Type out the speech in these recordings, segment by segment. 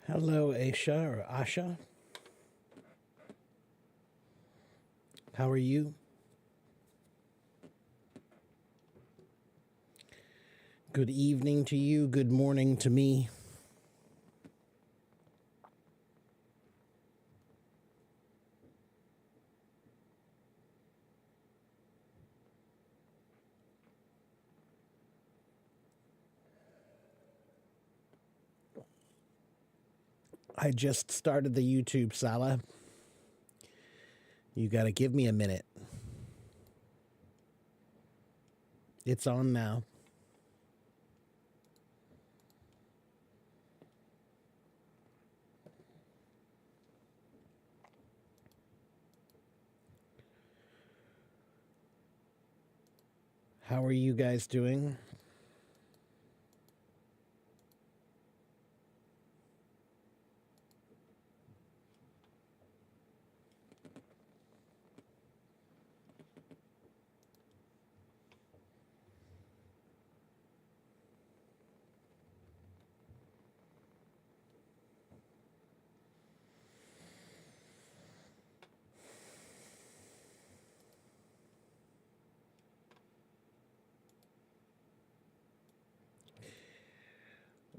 Hello, Aisha or Asha. How are you? Good evening to you. Good morning to me. I just started the YouTube, Sala. You got to give me a minute. It's on now. How are you guys doing?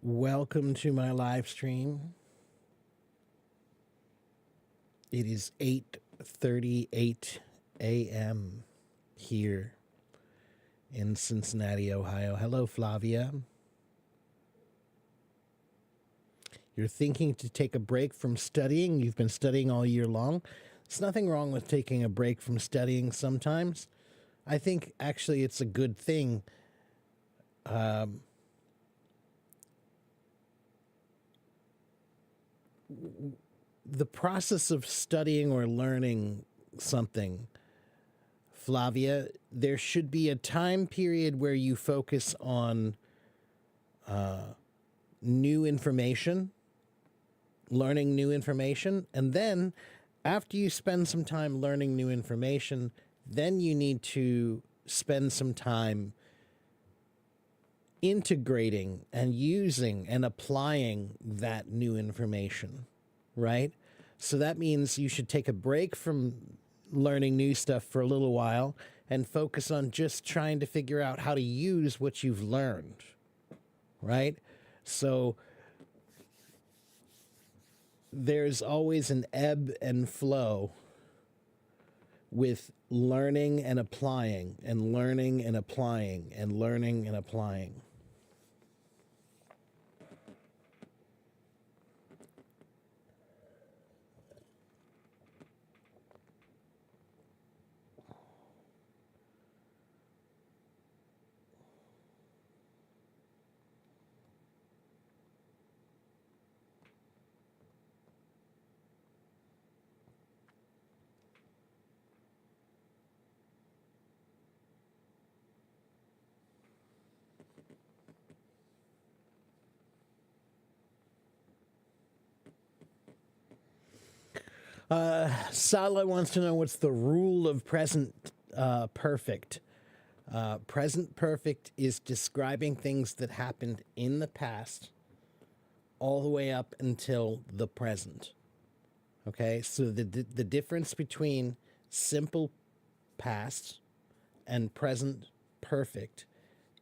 Welcome to my live stream. It is 8:38 a.m. here in Cincinnati, Ohio. Hello, Flavia. You're thinking to take a break from studying. You've been studying all year long. There's nothing wrong with taking a break from studying sometimes. I think actually it's a good thing. Um, the process of studying or learning something, Flavia, there should be a time period where you focus on new information, learning new information, and then after you spend some time learning new information, then you need to spend some time integrating and using and applying that new information, right? So that means you should take a break from learning new stuff for a little while and focus on just trying to figure out how to use what you've learned, right? So there's always an ebb and flow with learning and applying and learning and applying and learning and applying. Sala wants to know what's the rule of present perfect. Present perfect is describing things that happened in the past all the way up until the present. Okay, so the difference between simple past and present perfect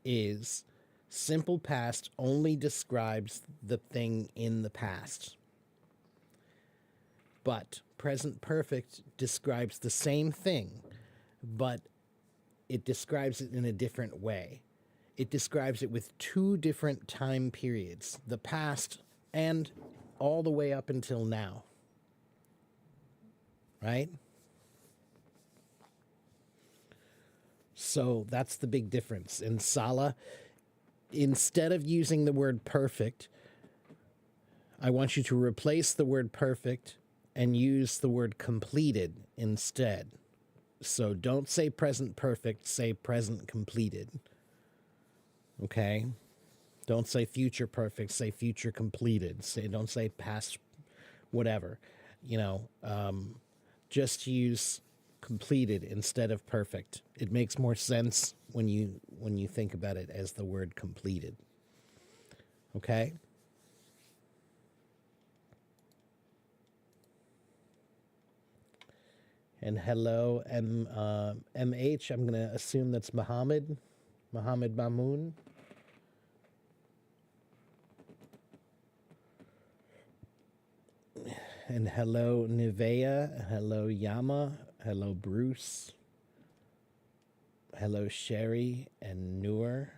is simple past only describes the thing in the past, but present perfect describes the same thing, but it describes it in a different way. It describes it with two different time periods, the past and all the way up until now. Right? So that's the big difference. In Sala, instead of using the word perfect, I want you to replace the word perfect and use the word completed instead. So don't say present perfect, say present completed. Okay? Don't say future perfect, say future completed. Don't say past whatever. You know, just use completed instead of perfect. It makes more sense when you think about it as the word completed. Okay? And hello, MH. I'm going to assume that's Muhammad. Muhammad Mamoon. And hello, Nivea. Hello, Yama. Hello, Bruce. Hello, Sherry and Noor.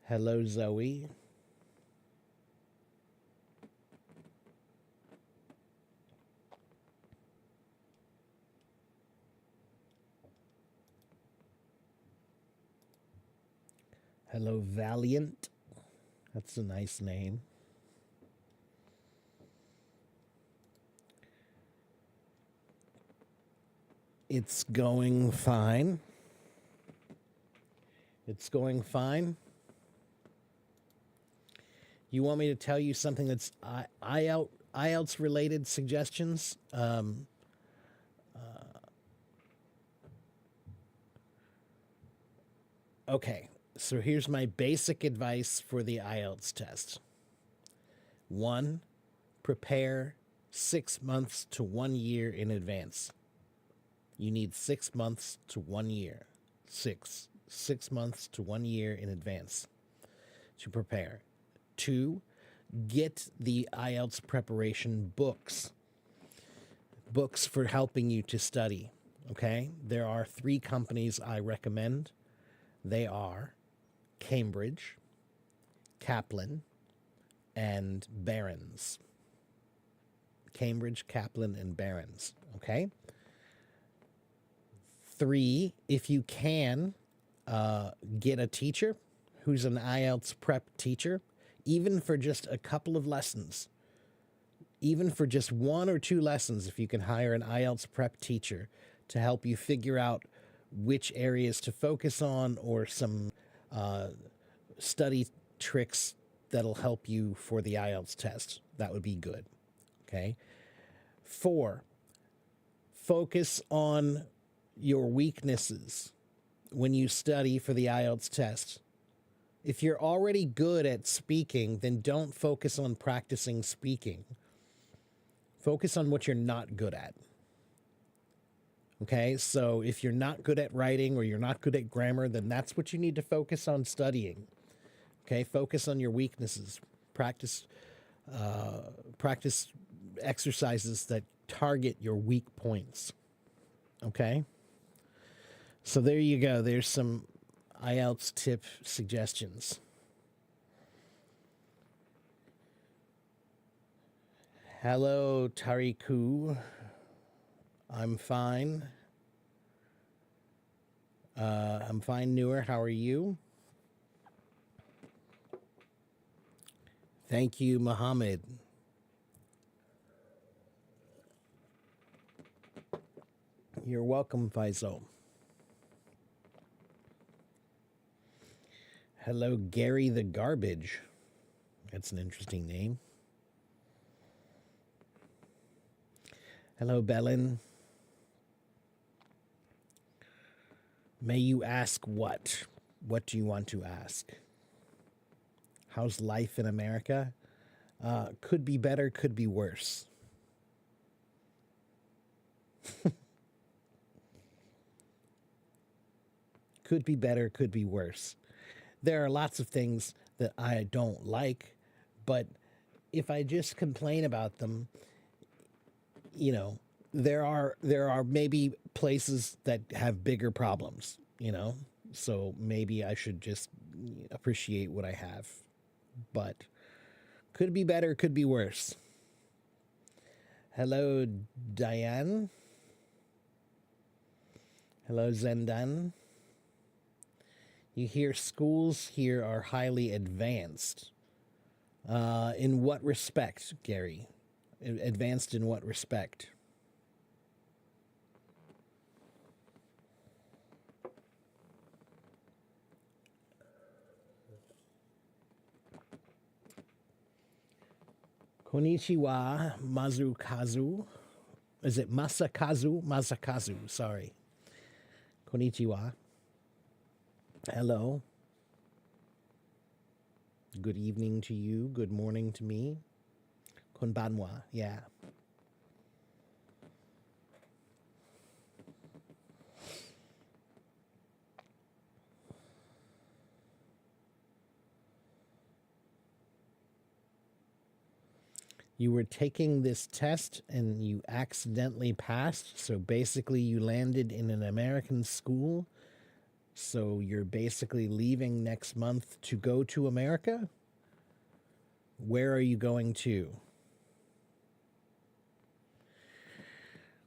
Hello, Zoe. Hello, Valiant. That's a nice name. It's going fine. It's going fine. You want me to tell you something that's IELTS related suggestions? Okay, so here's my basic advice for the IELTS test. 1, prepare 6 months to 1 year in advance. You need 6 months to 1 year. 6 months to 1 year in advance to prepare. 2, get the IELTS preparation books. Books for helping you to study. Okay? There are 3 companies I recommend. They are Cambridge, Kaplan, and Barron's. Cambridge, Kaplan, and Barron's. Okay? 3, if you can, get a teacher who's an IELTS prep teacher, even for just a couple of lessons. Even for just 1 or 2 lessons, if you can hire an IELTS prep teacher to help you figure out which areas to focus on or some study tricks that'll help you for the IELTS test. That would be good. Okay. 4, focus on your weaknesses when you study for the IELTS test. If you're already good at speaking, then don't focus on practicing speaking. Focus on what you're not good at. Okay, so if you're not good at writing or you're not good at grammar, then that's what you need to focus on studying. Okay, focus on your weaknesses. Practice exercises that target your weak points. Okay, so there you go. There's some IELTS tip suggestions. Hello, Tariku. I'm fine. I'm fine, Noor. How are you? Thank you, Mohammed. You're welcome, Faisal. Hello, Gary the Garbage. That's an interesting name. Hello, Bellin. May you ask what? What do you want to ask? How's life in America? Could be better, could be worse. Could be better, could be worse. There are lots of things that I don't like, but if I just complain about them, you know, there are maybe places that have bigger problems, you know. So maybe I should just appreciate what I have. But could be better, could be worse. Hello, Diane. Hello, Zendan. You hear schools here are highly advanced. In what respect, Gary? Advanced in what respect? Konnichiwa, Mazukazu. Is it Masakazu? Masakazu, sorry. Konnichiwa. Hello. Good evening to you. Good morning to me. Konbanwa, yeah. You were taking this test and you accidentally passed. So basically, you landed in an American school. So you're basically leaving next month to go to America? Where are you going to?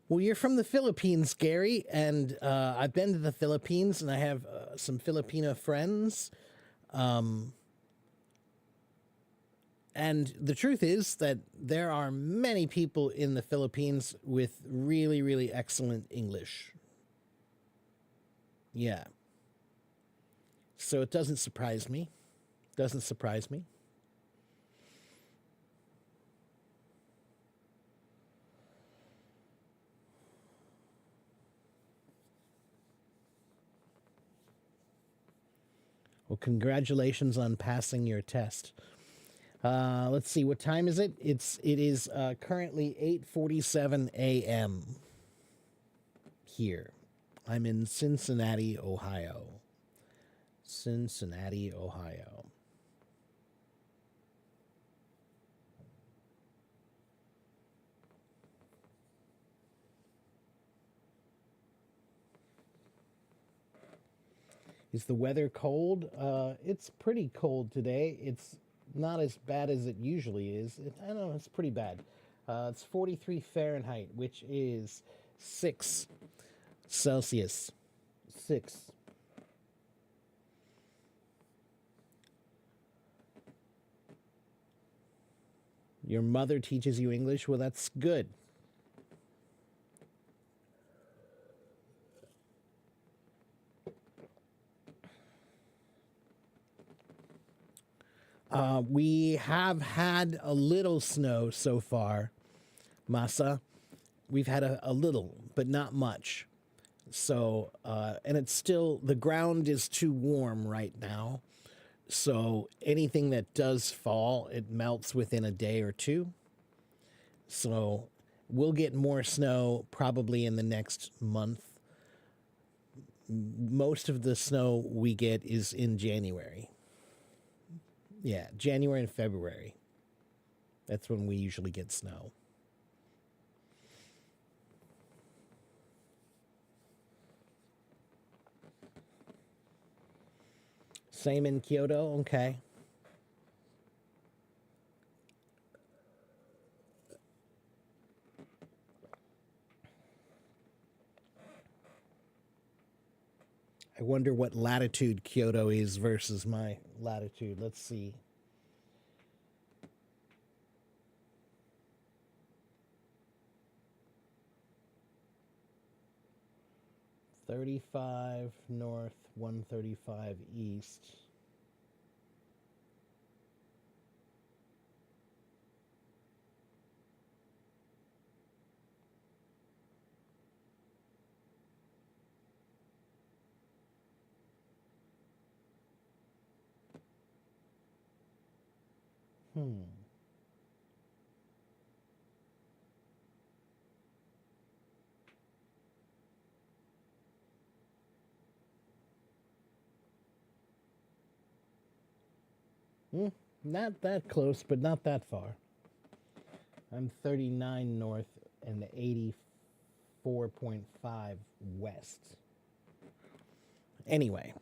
Well, you're from the Philippines, Gary, and I've been to the Philippines, and I have some Filipino friends. And the truth is that there are many people in the Philippines with really, really excellent English. Yeah. So it doesn't surprise me. Doesn't surprise me. Well, congratulations on passing your test. Let's see, what time is it? It is currently 8:47 a.m. here. I'm in Cincinnati, Ohio. Cincinnati, Ohio. Is the weather cold? It's pretty cold today. It's not as bad as it usually is. I don't know, it's pretty bad. It's 43 Fahrenheit, which is 6 Celsius. 6. Your mother teaches you English? Well, that's good. We have had a little snow so far, Masa. We've had a little, but not much. So, and it's still, the ground is too warm right now. So anything that does fall, it melts within a day or two. So we'll get more snow probably in the next month. Most of the snow we get is in January. Yeah, January and February. That's when we usually get snow. Same in Kyoto? Okay. I wonder what latitude Kyoto is versus my latitude. Let's see. 35 north, 135 east. Hmm. Hmm. Not that close, but not that far. I'm 39 north and 84.5 west. Anyway.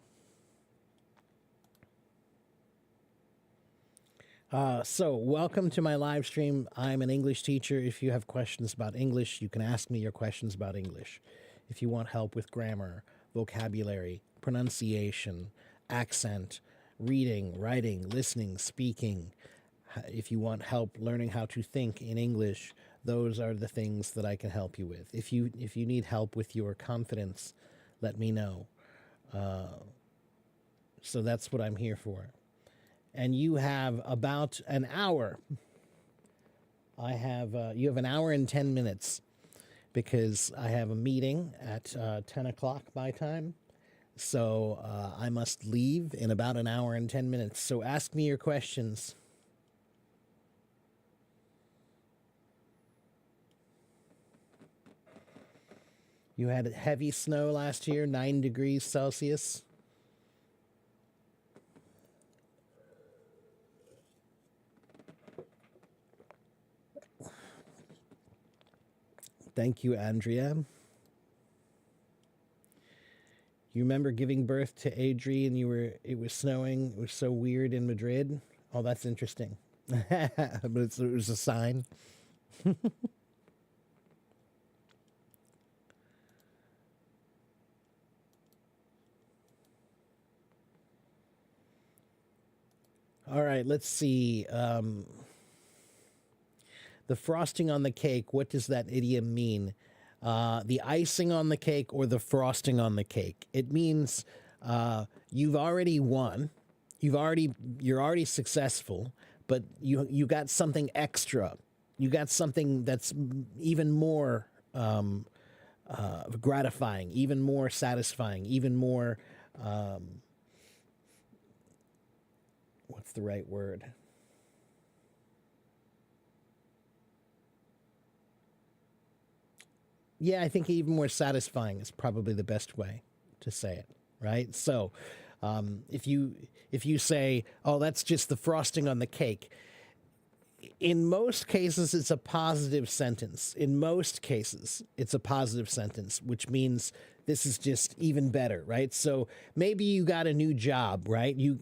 So, welcome to my live stream. I'm an English teacher. If you have questions about English, you can ask me your questions about English. If you want help with grammar, vocabulary, pronunciation, accent, reading, writing, listening, speaking, if you want help learning how to think in English, those are the things that I can help you with. If you need help with your confidence, let me know. So that's what I'm here for. And you have about an hour. You have an hour and 10 minutes because I have a meeting at 10 o'clock my time. So I must leave in about an hour and 10 minutes. So ask me your questions. You had heavy snow last year, 9 degrees Celsius. Thank you, Andrea. You remember giving birth to Adri and it was snowing. It was so weird in Madrid. Oh, that's interesting. But it was a sign. All right, let's see. The frosting on the cake, what does that idiom mean? The icing on the cake or the frosting on the cake? It means you've already won. You're already successful, but you got something extra. You got something that's even more gratifying, even more satisfying, even more what's the right word? Yeah, I think even more satisfying is probably the best way to say it, right? So, if you say, "Oh, that's just the frosting on the cake," in most cases, it's a positive sentence. In most cases, it's a positive sentence, which means this is just even better, right? So maybe you got a new job, right? You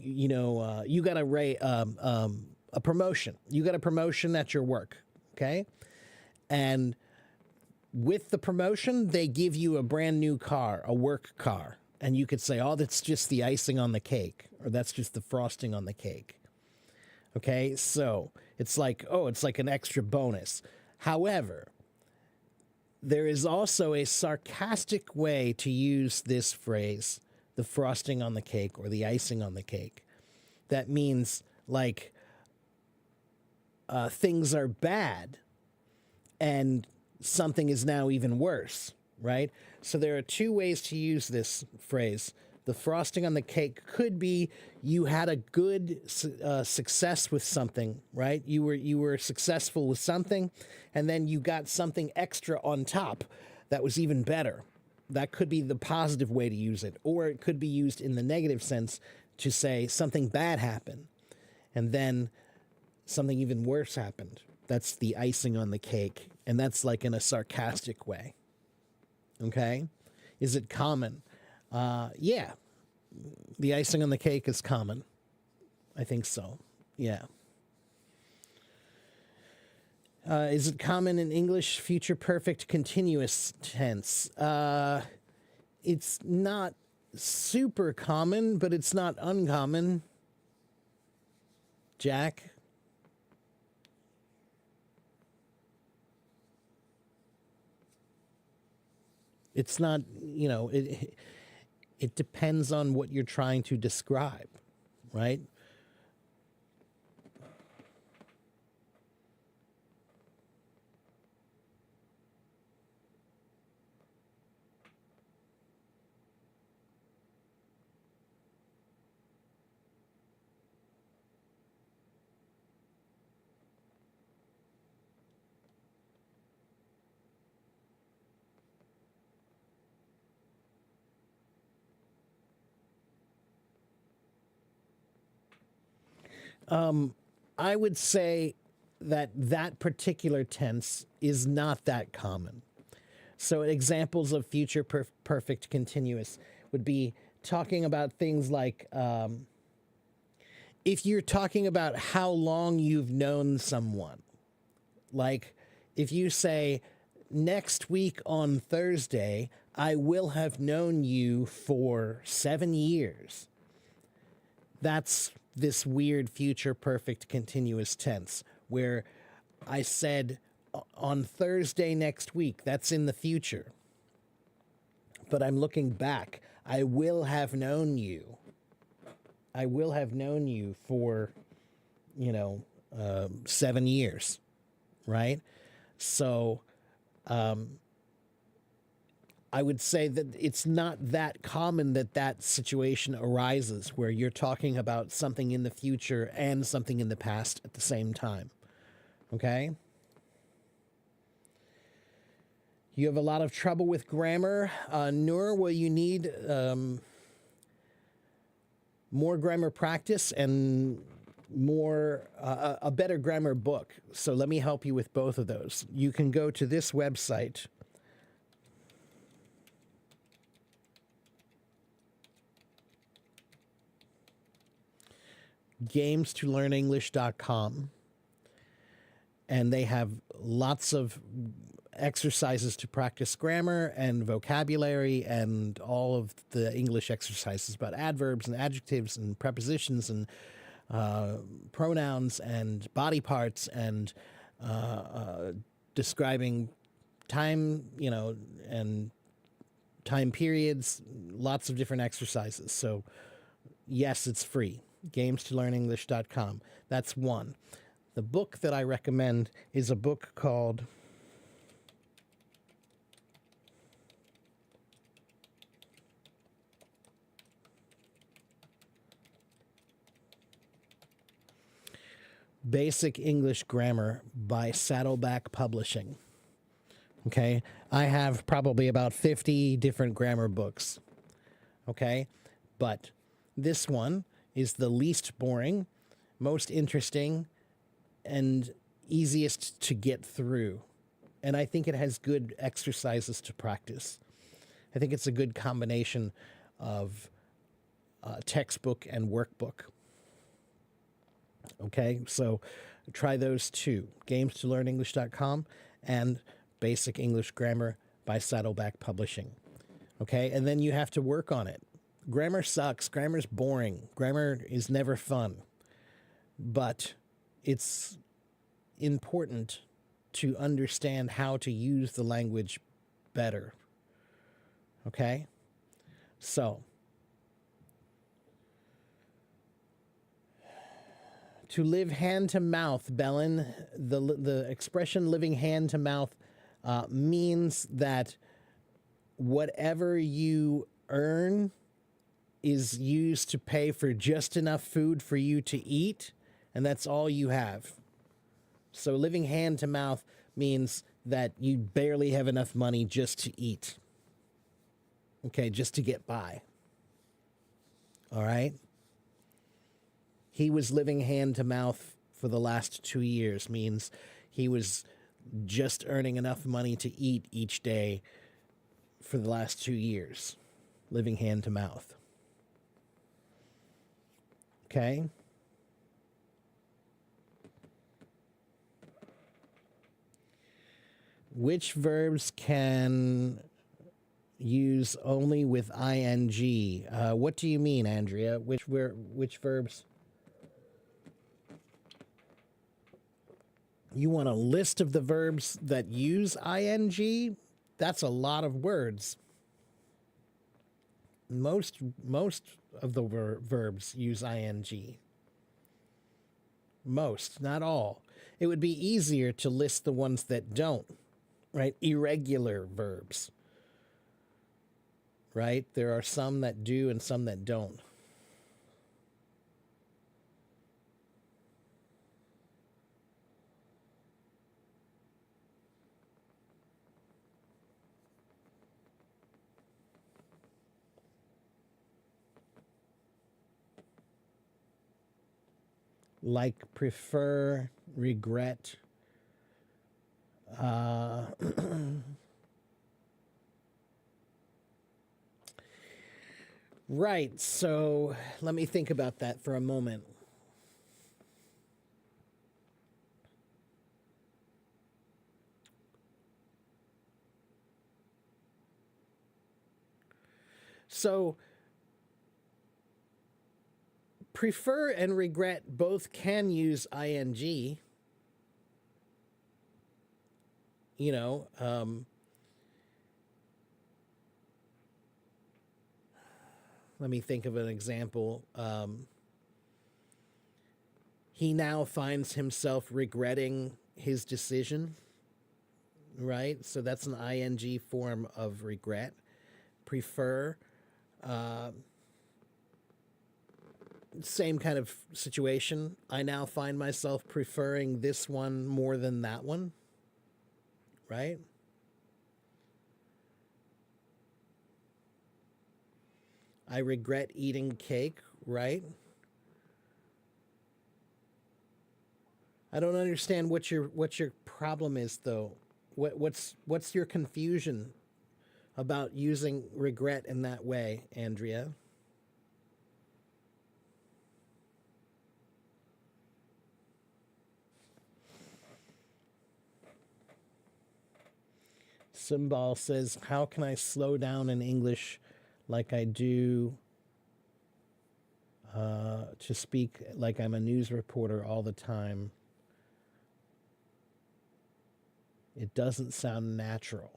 got a promotion. You got a promotion at your work, okay? And with the promotion, they give you a brand new car, a work car. And you could say, oh, that's just the icing on the cake, or that's just the frosting on the cake. Okay, so it's like, oh, it's like an extra bonus. However, there is also a sarcastic way to use this phrase, the frosting on the cake or the icing on the cake. That means like things are bad and something is now even worse, right? So there are two ways to use this phrase. The frosting on the cake could be you had a good success with something, right? You were successful with something, and then you got something extra on top that was even better. That could be the positive way to use it, or it could be used in the negative sense to say something bad happened, and then something even worse happened. That's the icing on the cake, and that's like in a sarcastic way. Okay? Is it common? Yeah. The icing on the cake is common. I think so. Yeah. Is it common in English future perfect continuous tense? It's not super common, but it's not uncommon. Jack? It's not, it depends on what you're trying to describe, right? I would say that that particular tense is not that common. So examples of future perfect continuous would be talking about things like if you're talking about how long you've known someone, like if you say, next week on Thursday, I will have known you for 7 years. That's this weird future perfect continuous tense where I said on Thursday next week, that's in the future. But I'm looking back. I will have known you. I will have known you for, 7 years, right? So I would say that it's not that common that that situation arises where you're talking about something in the future and something in the past at the same time. Okay? You have a lot of trouble with grammar. Noor, will you need more grammar practice and more a better grammar book? So let me help you with both of those. You can go to this website, games2learnenglish.com, and they have lots of exercises to practice grammar and vocabulary and all of the English exercises about adverbs and adjectives and prepositions and pronouns and body parts and describing time, and time periods, lots of different exercises. So, yes, it's free. games2learnenglish.com. That's one. The book that I recommend is a book called Basic English Grammar by Saddleback Publishing. Okay, I have probably about 50 different grammar books. Okay, but this one is the least boring, most interesting, and easiest to get through. And I think it has good exercises to practice. I think it's a good combination of textbook and workbook. Okay, so try those two, games2learnenglish.com and Basic English Grammar by Saddleback Publishing. Okay, and then you have to work on it. Grammar sucks. Grammar's boring. Grammar is never fun. But it's important to understand how to use the language better. Okay? So, to live hand to mouth, Bellin, the expression living hand to mouth means that whatever you earn is used to pay for just enough food for you to eat, and that's all you have. So living hand to mouth means that you barely have enough money just to eat. Okay, just to get by. All right? He was living hand to mouth for the last 2 years, means he was just earning enough money to eat each day for the last 2 years, living hand to mouth. Okay? Which verbs can use only with ing? What do you mean, Andrea? Which verbs? You want a list of the verbs that use ing? That's a lot of words. Most of the verbs use ing. Most, not all. It would be easier to list the ones that don't, right? Irregular verbs, right? There are some that do and some that don't. Like prefer, regret. Right, so let me think about that for a moment. So prefer and regret both can use ing. Let me think of an example. He now finds himself regretting his decision, right? So that's an ing form of regret. Prefer, same kind of situation. I now find myself preferring this one more than that one, right? I regret eating cake, right? I don't understand what your problem is, though. What's your confusion about using regret in that way, Andrea? Symbol says, how can I slow down in English like I do to speak like I'm a news reporter all the time? It doesn't sound natural.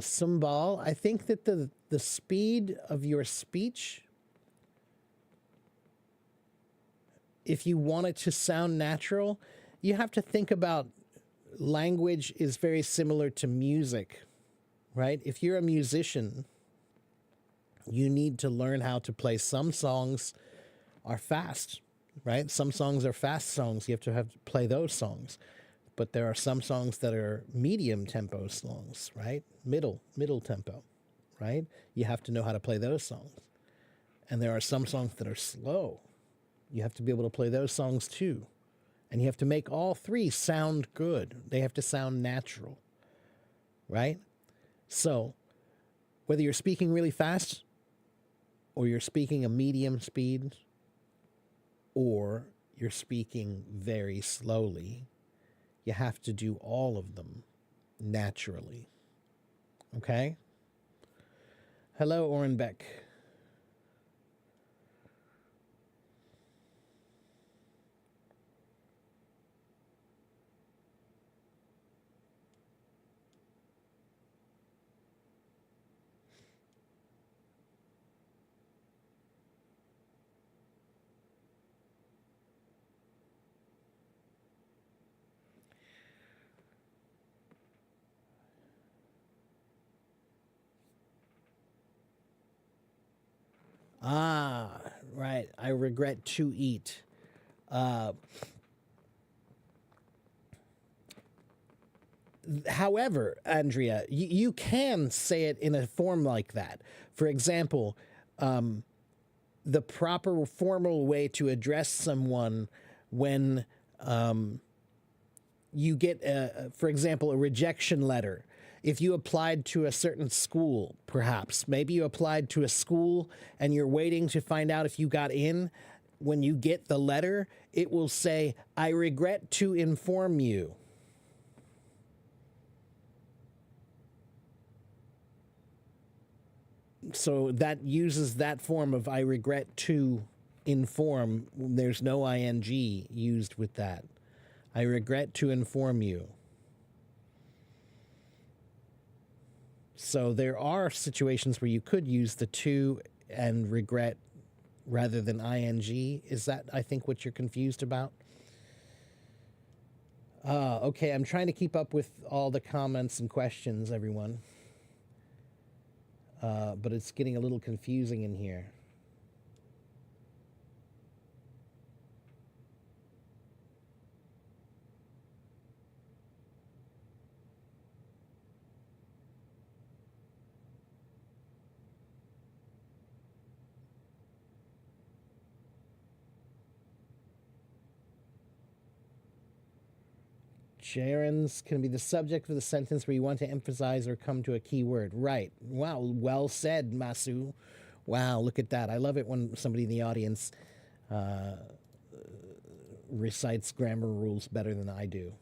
Symbol, I think that the speed of your speech, if you want it to sound natural, you have to think about language is very similar to music, right? If you're a musician, you need to learn how to play. Some songs are fast, right? Some songs are fast songs. You have to play those songs. But there are some songs that are medium tempo songs, right? Middle tempo, right? You have to know how to play those songs. And there are some songs that are slow. You have to be able to play those songs too. And you have to make all three sound good. They have to sound natural, right? So whether you're speaking really fast or you're speaking a medium speed or you're speaking very slowly, you have to do all of them naturally. Okay? Hello, Orenbeck. Ah, right. I regret to eat. However, Andrea, you can say it in a form like that. For example, the proper formal way to address someone when you get, for example, a rejection letter. If you applied to a certain school, perhaps, maybe you applied to a school and you're waiting to find out if you got in, when you get the letter, it will say, I regret to inform you. So that uses that form of I regret to inform. There's no ing used with that. I regret to inform you. So there are situations where you could use the to and regret rather than ing. Is that, I think, what you're confused about? Okay, I'm trying to keep up with all the comments and questions, everyone. But it's getting a little confusing in here. Gerunds can be the subject of the sentence where you want to emphasize or come to a key word. Right. Wow. Well said, Masu. Wow. Look at that. I love it when somebody in the audience recites grammar rules better than I do.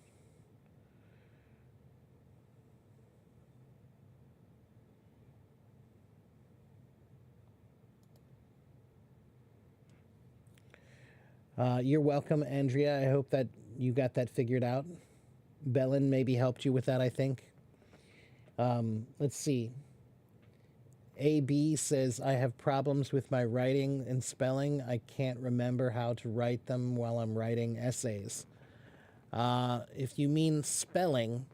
You're welcome, Andrea. I hope that you got that figured out. Bellin maybe helped you with that, I think. Let's see. AB says, I have problems with my writing and spelling. I can't remember how to write them while I'm writing essays. If you mean spelling,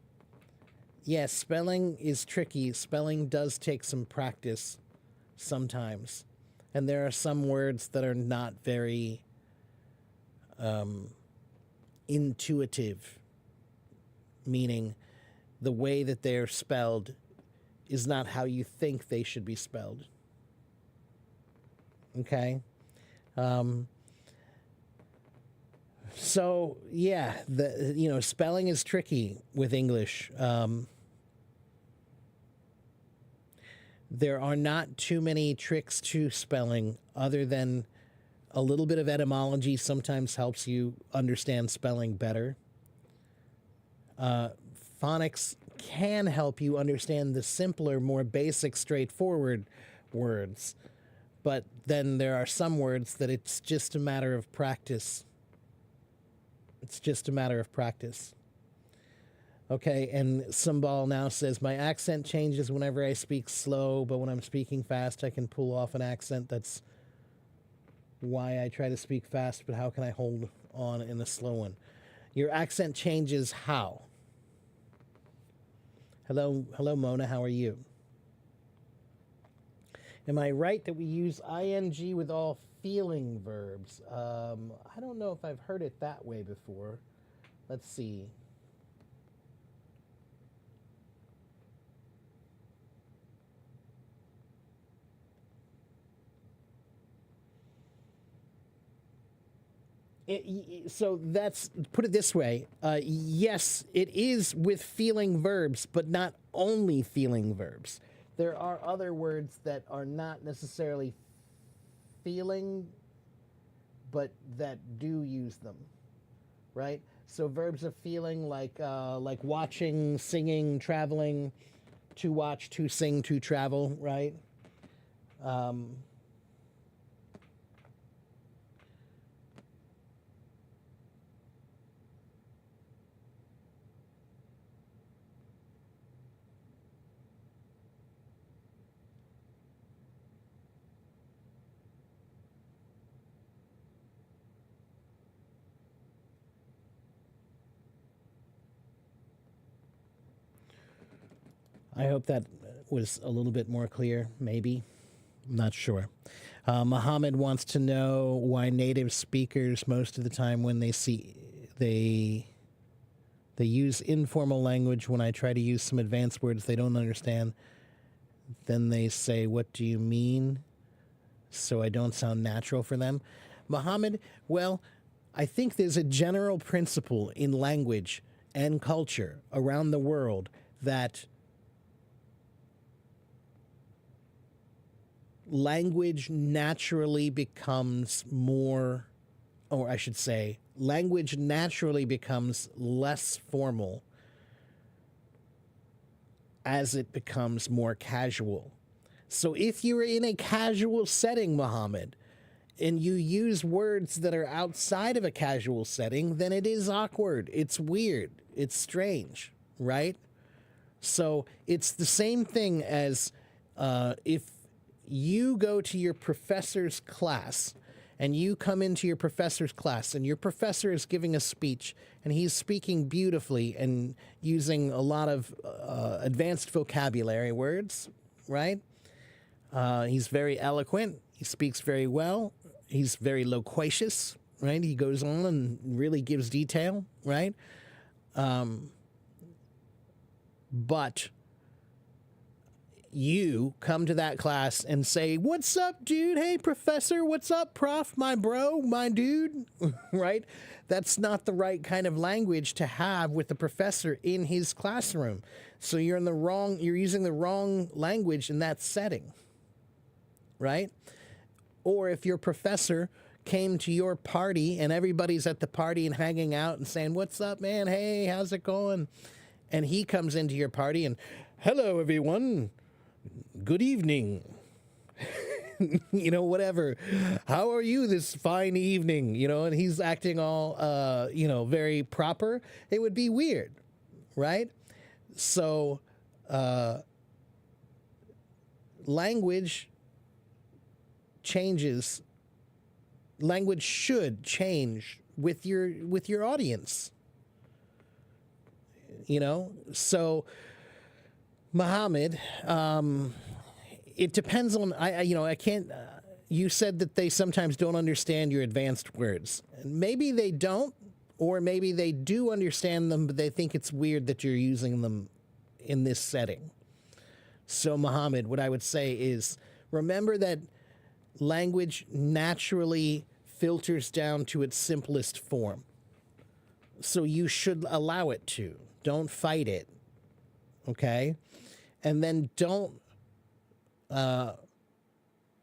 yes, spelling is tricky. Spelling does take some practice sometimes. And there are some words that are not very intuitive, meaning the way that they're spelled is not how you think they should be spelled. Okay? So, yeah, spelling is tricky with English. There are not too many tricks to spelling other than a little bit of etymology sometimes helps you understand spelling better. Phonics can help you understand the simpler, more basic, straightforward words. But then there are some words that it's just a matter of practice. It's just a matter of practice. Okay, and Sumbal now says, my accent changes whenever I speak slow, but when I'm speaking fast, I can pull off an accent. That's why I try to speak fast, but how can I hold on in a slow one? Your accent changes how? Hello, Mona, how are you? Am I right that we use ing with all feeling verbs? I don't know if I've heard it that way before. Let's see. So that's, put it this way. Yes, it is with feeling verbs, but not only feeling verbs. There are other words that are not necessarily feeling, but that do use them, right? So verbs of feeling like watching, singing, traveling, to watch, to sing, to travel, right? I hope that was a little bit more clear, maybe. I'm not sure. Mohammed wants to know why native speakers, most of the time when they use informal language, when I try to use some advanced words they don't understand, then they say, what do you mean? So I don't sound natural for them. Mohammed, well, I think there's a general principle in language and culture around the world that language naturally becomes more, or I should say, language naturally becomes less formal as it becomes more casual. So if you're in a casual setting, Mohammed, and you use words that are outside of a casual setting, then it is awkward. It's weird. It's strange, right? So it's the same thing as if you go to your professor's class and you come into your professor's class and your professor is giving a speech and he's speaking beautifully and using a lot of advanced vocabulary words, right? He's very eloquent. He speaks very well. He's very loquacious, right? He goes on and really gives detail, right? But you come to that class and say, what's up, dude? Hey, professor, what's up, prof, my bro, my dude, right? That's not the right kind of language to have with the professor in his classroom. So you're using the wrong language in that setting, right? Or if your professor came to your party and everybody's at the party and hanging out and saying, what's up, man? Hey, how's it going? And he comes into your party and, hello, everyone. Good evening. You know, whatever. How are you this fine evening? You know, and he's acting all, very proper. It would be weird, right? So, language changes. Language should change with your audience. You know, so Mohammed, it depends on, I can't, you said that they sometimes don't understand your advanced words. Maybe they don't, or maybe they do understand them, but they think it's weird that you're using them in this setting. So Mohammed, what I would say is, remember that language naturally filters down to its simplest form. So you should allow it to. Don't fight it. Okay? And then don't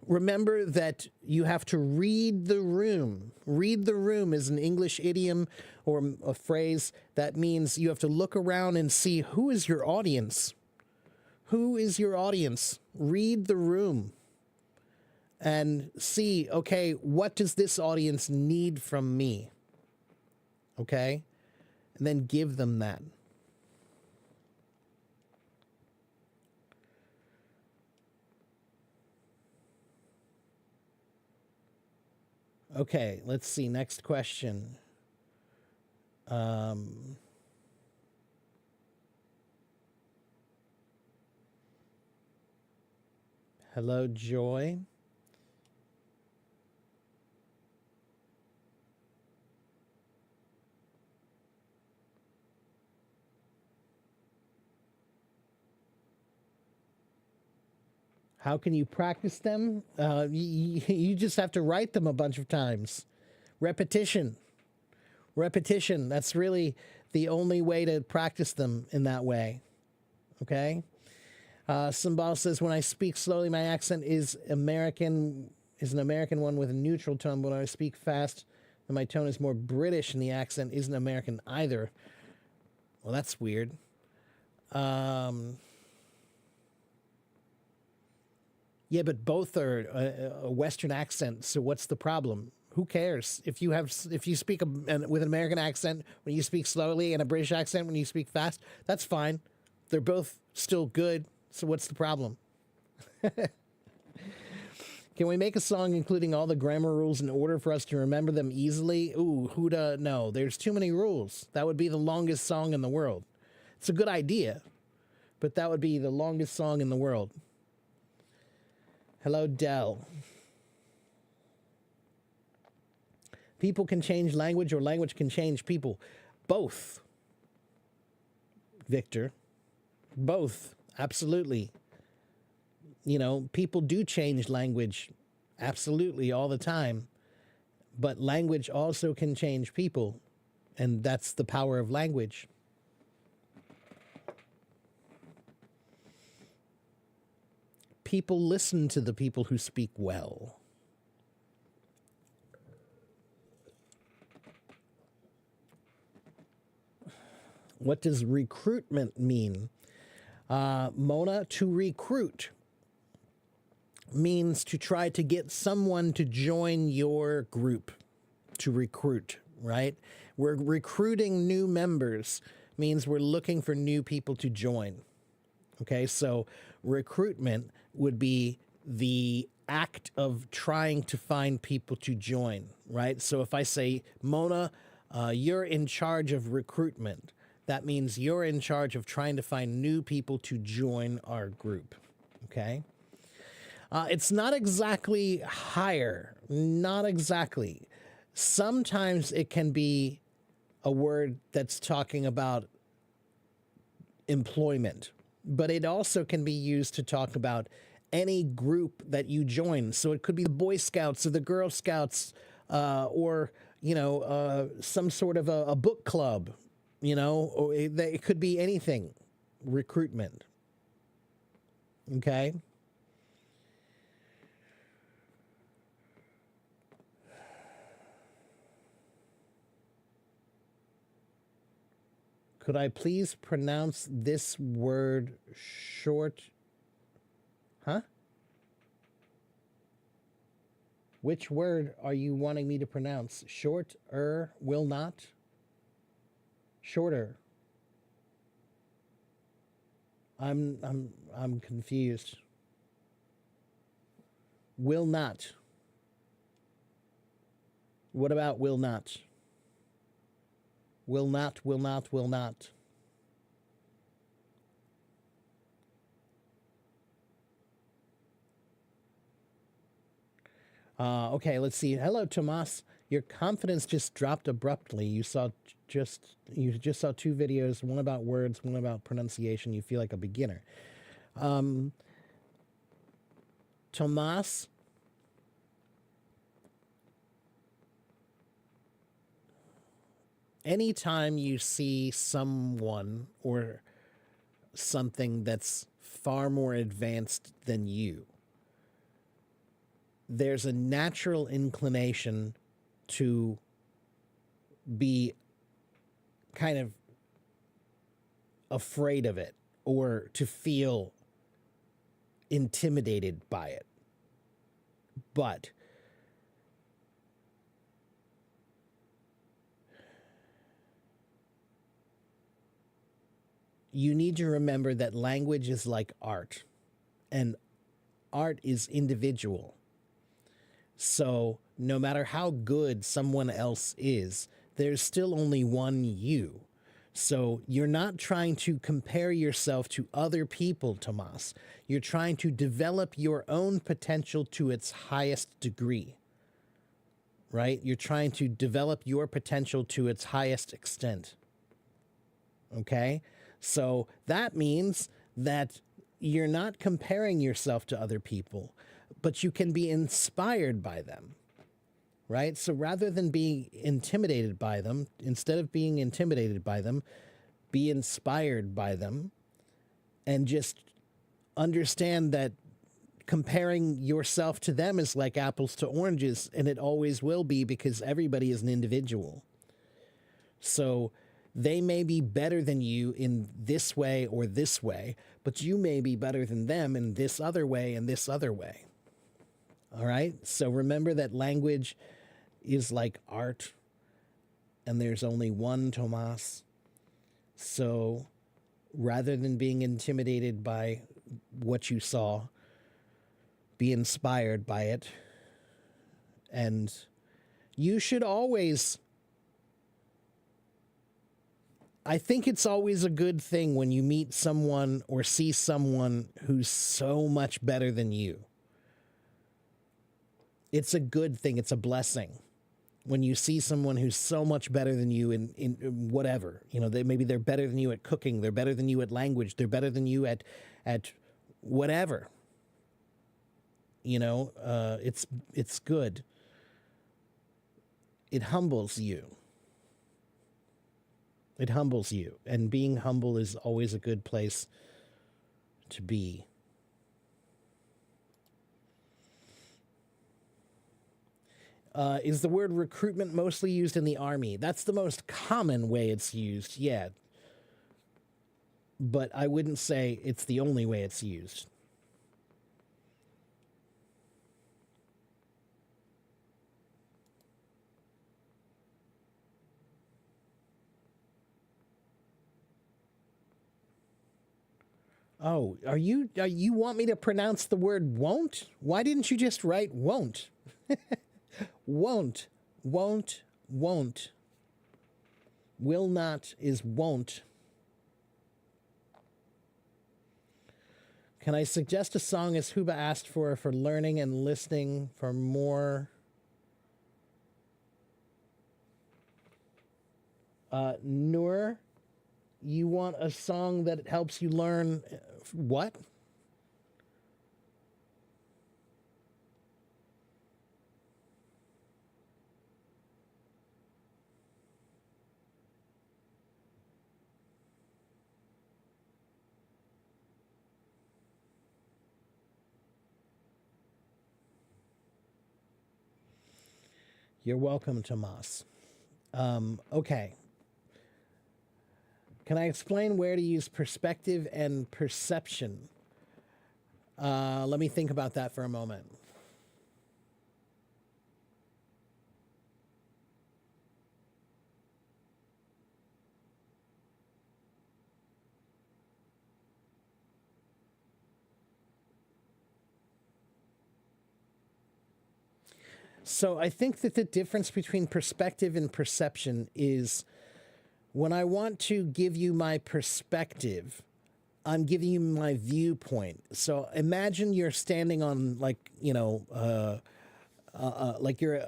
Remember that you have to read the room. Read the room is an English idiom or a phrase that means you have to look around and see who is your audience. Who is your audience? Read the room and see, okay, what does this audience need from me? Okay? And then give them that. Okay, let's see. Next question. Hello, Joy. How can you practice them? You just have to write them a bunch of times. Repetition. Repetition. That's really the only way to practice them in that way. Okay? Symbol says, when I speak slowly, my accent is an American one with a neutral tone, but when I speak fast, then my tone is more British and the accent isn't American either. Well, that's weird. Yeah, but both are a Western accent, so what's the problem? Who cares if you speak with an American accent when you speak slowly and a British accent when you speak fast? That's fine. They're both still good. So what's the problem? Can we make a song including all the grammar rules in order for us to remember them easily? Ooh, Huda, no. There's too many rules. That would be the longest song in the world. It's a good idea, but that would be the longest song in the world. Hello, Dell. People can change language or language can change people. Both. Victor. Both. Absolutely. You know, people do change language absolutely all the time. But language also can change people. And that's the power of language. People listen to the people who speak well. What does recruitment mean? Mona, to recruit means to try to get someone to join your group. To recruit, right? We're recruiting new members, means we're looking for new people to join. Okay, so recruitment would be the act of trying to find people to join, right? So if I say, Mona, you're in charge of recruitment, that means you're in charge of trying to find new people to join our group, okay? It's not exactly hire, not exactly. Sometimes it can be a word that's talking about employment, but it also can be used to talk about any group that you join. So it could be the Boy Scouts or the Girl Scouts, or, you know, some sort of a book club, you know, or it could be anything. Recruitment. Okay? Could I please pronounce this word short? Huh? Which word are you wanting me to pronounce? Short, will not? Shorter. I'm confused. Will not. What about will not? Will not, will not, will not. Okay, let's see. Hello, Tomas. Your confidence just dropped abruptly. You just saw two videos, one about words, one about pronunciation. You feel like a beginner. Tomas, anytime you see someone or something that's far more advanced than you, there's a natural inclination to be kind of afraid of it or to feel intimidated by it. But you need to remember that language is like art, and art is individual. So no matter how good someone else is, there's still only one you. So you're not trying to compare yourself to other people, Tomas. You're trying to develop your own potential to its highest degree, right? You're trying to develop your potential to its highest extent. Okay? So that means that you're not comparing yourself to other people, but you can be inspired by them, right? So rather than being intimidated by them, instead of being intimidated by them, be inspired by them, and just understand that comparing yourself to them is like apples to oranges, and it always will be, because everybody is an individual. So they may be better than you in this way or this way, but you may be better than them in this other way and this other way. All right? So remember that language is like art, and there's only one Tomas. So rather than being intimidated by what you saw, be inspired by it. And you should always, I think it's always a good thing when you meet someone or see someone who's so much better than you. It's a good thing. It's a blessing when you see someone who's so much better than you in whatever. You know, maybe they're better than you at cooking. They're better than you at language. They're better than you at whatever. You know, it's good. It humbles you. It humbles you. And being humble is always a good place to be. Is the word recruitment mostly used in the Army? That's the most common way it's used, yeah. But I wouldn't say it's the only way it's used. Oh, you want me to pronounce the word won't? Why didn't you just write won't? Won't. Will not is won't. Can I suggest a song, as Huba asked for learning and listening for more? Noor, you want a song that helps you learn what? You're welcome, Tomas. Okay. Can I explain where to use perspective and perception? Let me think about that for a moment. So I think that the difference between perspective and perception is, when I want to give you my perspective, I'm giving you my viewpoint. So imagine you're standing on, like, like you're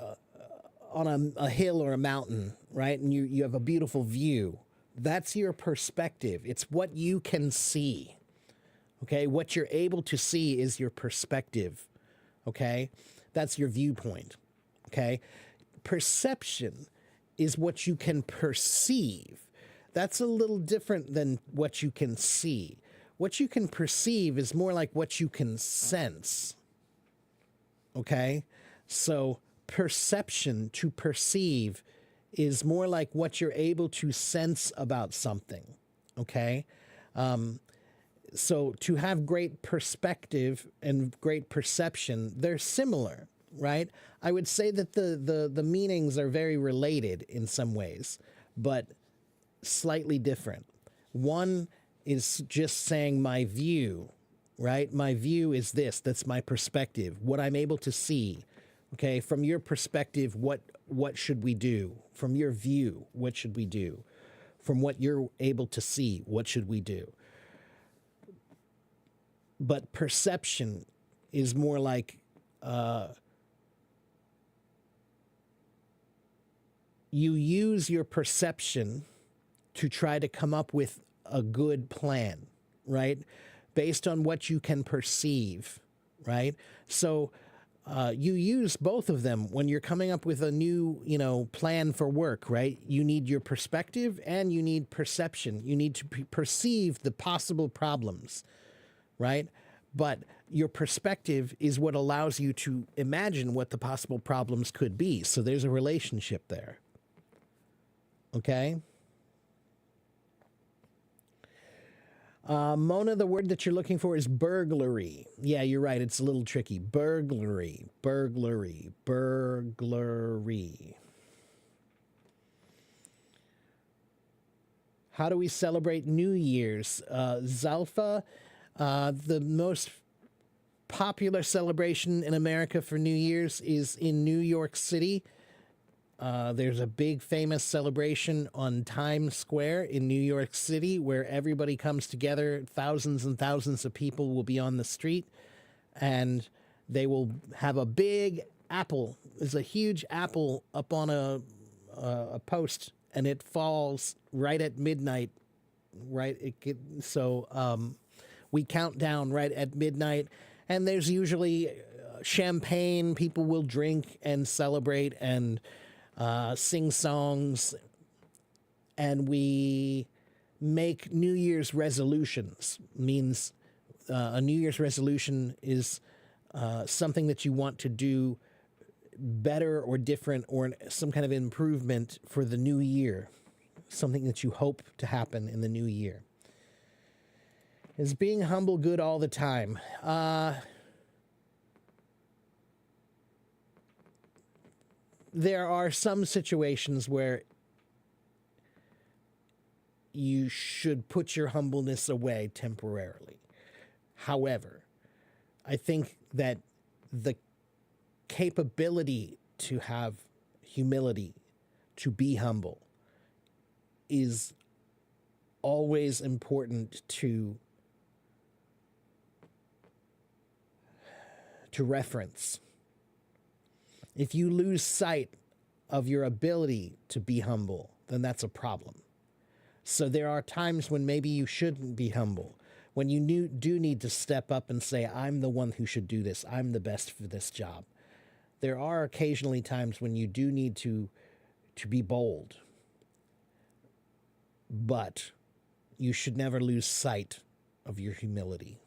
on a hill or a mountain, right? And you have a beautiful view. That's your perspective. It's what you can see. Okay? What you're able to see is your perspective. Okay? That's your viewpoint. Okay? Perception is what you can perceive. That's a little different than what you can see. What you can perceive is more like what you can sense. Okay. So perception, to perceive, is more like what you're able to sense about something. Okay. So to have great perspective and great perception, they're similar, right? I would say that the meanings are very related in some ways, but slightly different. One is just saying my view, right? My view is this. That's my perspective. What I'm able to see. Okay, from your perspective, what should we do? From your view, what should we do? From what you're able to see, what should we do? But perception is more like you use your perception to try to come up with a good plan, right? Based on what you can perceive, right? So you use both of them when you're coming up with a new, plan for work, right? You need your perspective and you need perception. You need to perceive the possible problems, right? But your perspective is what allows you to imagine what the possible problems could be. So there's a relationship there. Okay? Mona, the word that you're looking for is burglary. Yeah, you're right. It's a little tricky. Burglary, burglary, burglary. How do we celebrate New Year's? Zalfa, the most popular celebration in America for New Year's is in New York City. There's a big famous celebration on Times Square in New York City where everybody comes together. Thousands and thousands of people will be on the street, and they will have a big apple. There's a huge apple up on a post, and it falls right at midnight. Right, we count down right at midnight, and there's usually champagne. People will drink and celebrate and sing songs, and we make New Year's resolutions. Means a New Year's resolution is something that you want to do better or different or some kind of improvement for the new year, something that you hope to happen in the new year. Is being humble good all the time? There are some situations where you should put your humbleness away temporarily. However, I think that the capability to have humility, to be humble, is always important to reference. If you lose sight of your ability to be humble, then that's a problem. So there are times when maybe you shouldn't be humble, when you do need to step up and say, I'm the one who should do this. I'm the best for this job. There are occasionally times when you do need to be bold, but you should never lose sight of your humility.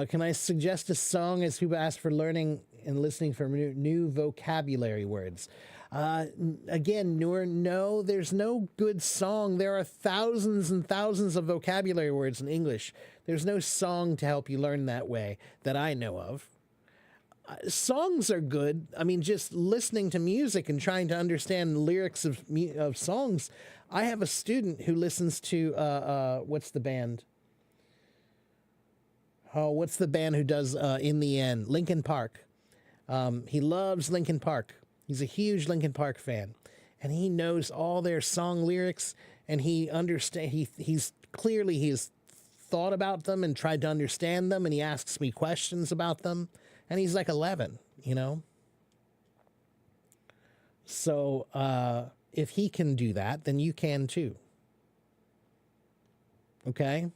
Can I suggest a song as people ask for learning and listening for new vocabulary words? Again, Noor, no, there's no good song. There are thousands and thousands of vocabulary words in English. There's no song to help you learn that way that I know of. Songs are good. I mean, just listening to music and trying to understand lyrics of songs. I have a student who listens to, what's the band? Oh, what's the band who does In the End? Linkin Park. He loves Linkin Park. He's a huge Linkin Park fan. And he knows all their song lyrics, and he he's thought about them and tried to understand them, and he asks me questions about them. And he's like 11, So if he can do that, then you can too. Okay?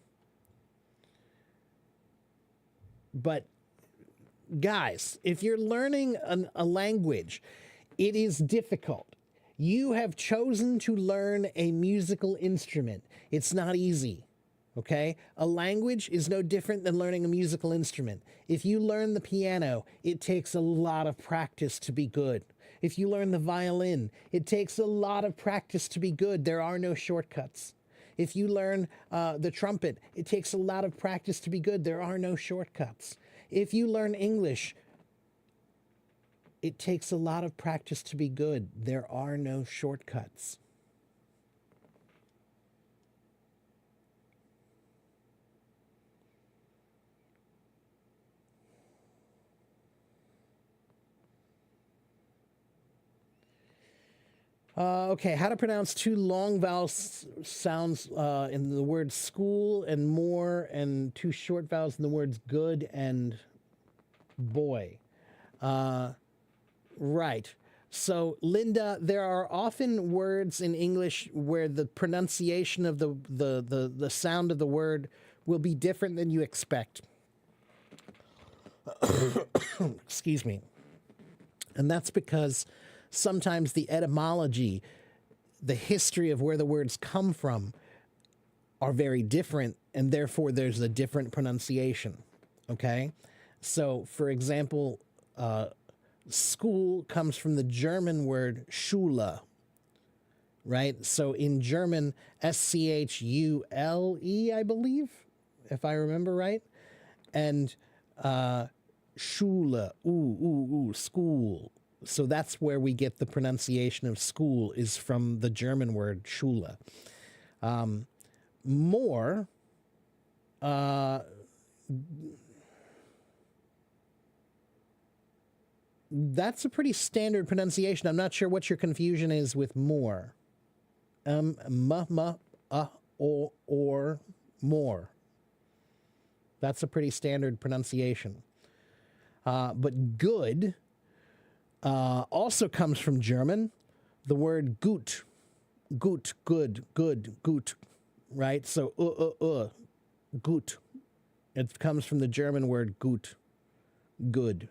But guys, if you're learning a language, it is difficult. You have chosen to learn a musical instrument. It's not easy. Okay? A language is no different than learning a musical instrument. If you learn the piano, it takes a lot of practice to be good. If you learn the violin, it takes a lot of practice to be good. There are no shortcuts. If you learn the trumpet, it takes a lot of practice to be good. There are no shortcuts. If you learn English, it takes a lot of practice to be good. There are no shortcuts. Okay, how to pronounce two long vowel sounds in the word school and more, and two short vowels in the words good and boy. Right. So, Linda, there are often words in English where the pronunciation of the sound of the word will be different than you expect. Excuse me. And that's because sometimes the etymology, the history of where the words come from, are very different, and therefore there's a different pronunciation. Okay? So, for example, school comes from the German word Schule, right? So in German, Schule, I believe, if I remember right. And Schule, school. So that's where we get the pronunciation of school, is from the German word Schule. More, that's a pretty standard pronunciation. I'm not sure what your confusion is with more. Or more. That's a pretty standard pronunciation. But good also comes from German. The word gut, gut, good, gut, right? So gut. It comes from the German word gut, good.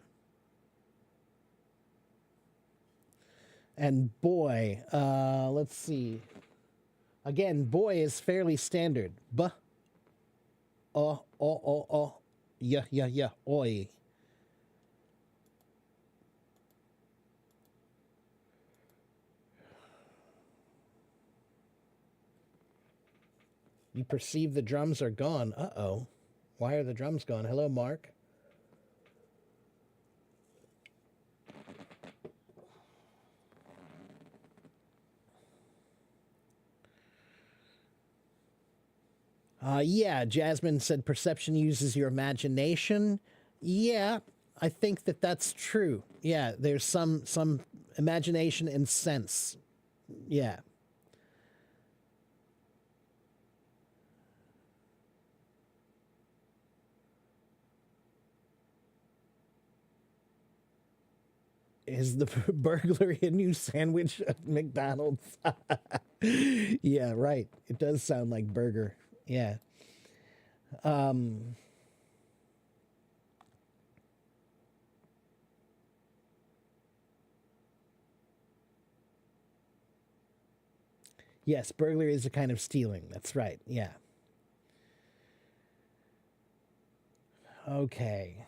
And boy, let's see. Again, boy is fairly standard. Yeah, oi. You perceive the drums are gone. Uh-oh. Why are the drums gone? Hello, Mark. Yeah, Jasmine said perception uses your imagination. Yeah, I think that that's true. Yeah, there's some imagination and sense. Yeah. Is the burglary a new sandwich at McDonald's? Yeah, right. It does sound like burger. Yeah. Yes, burglary is a kind of stealing. That's right. Yeah. Okay.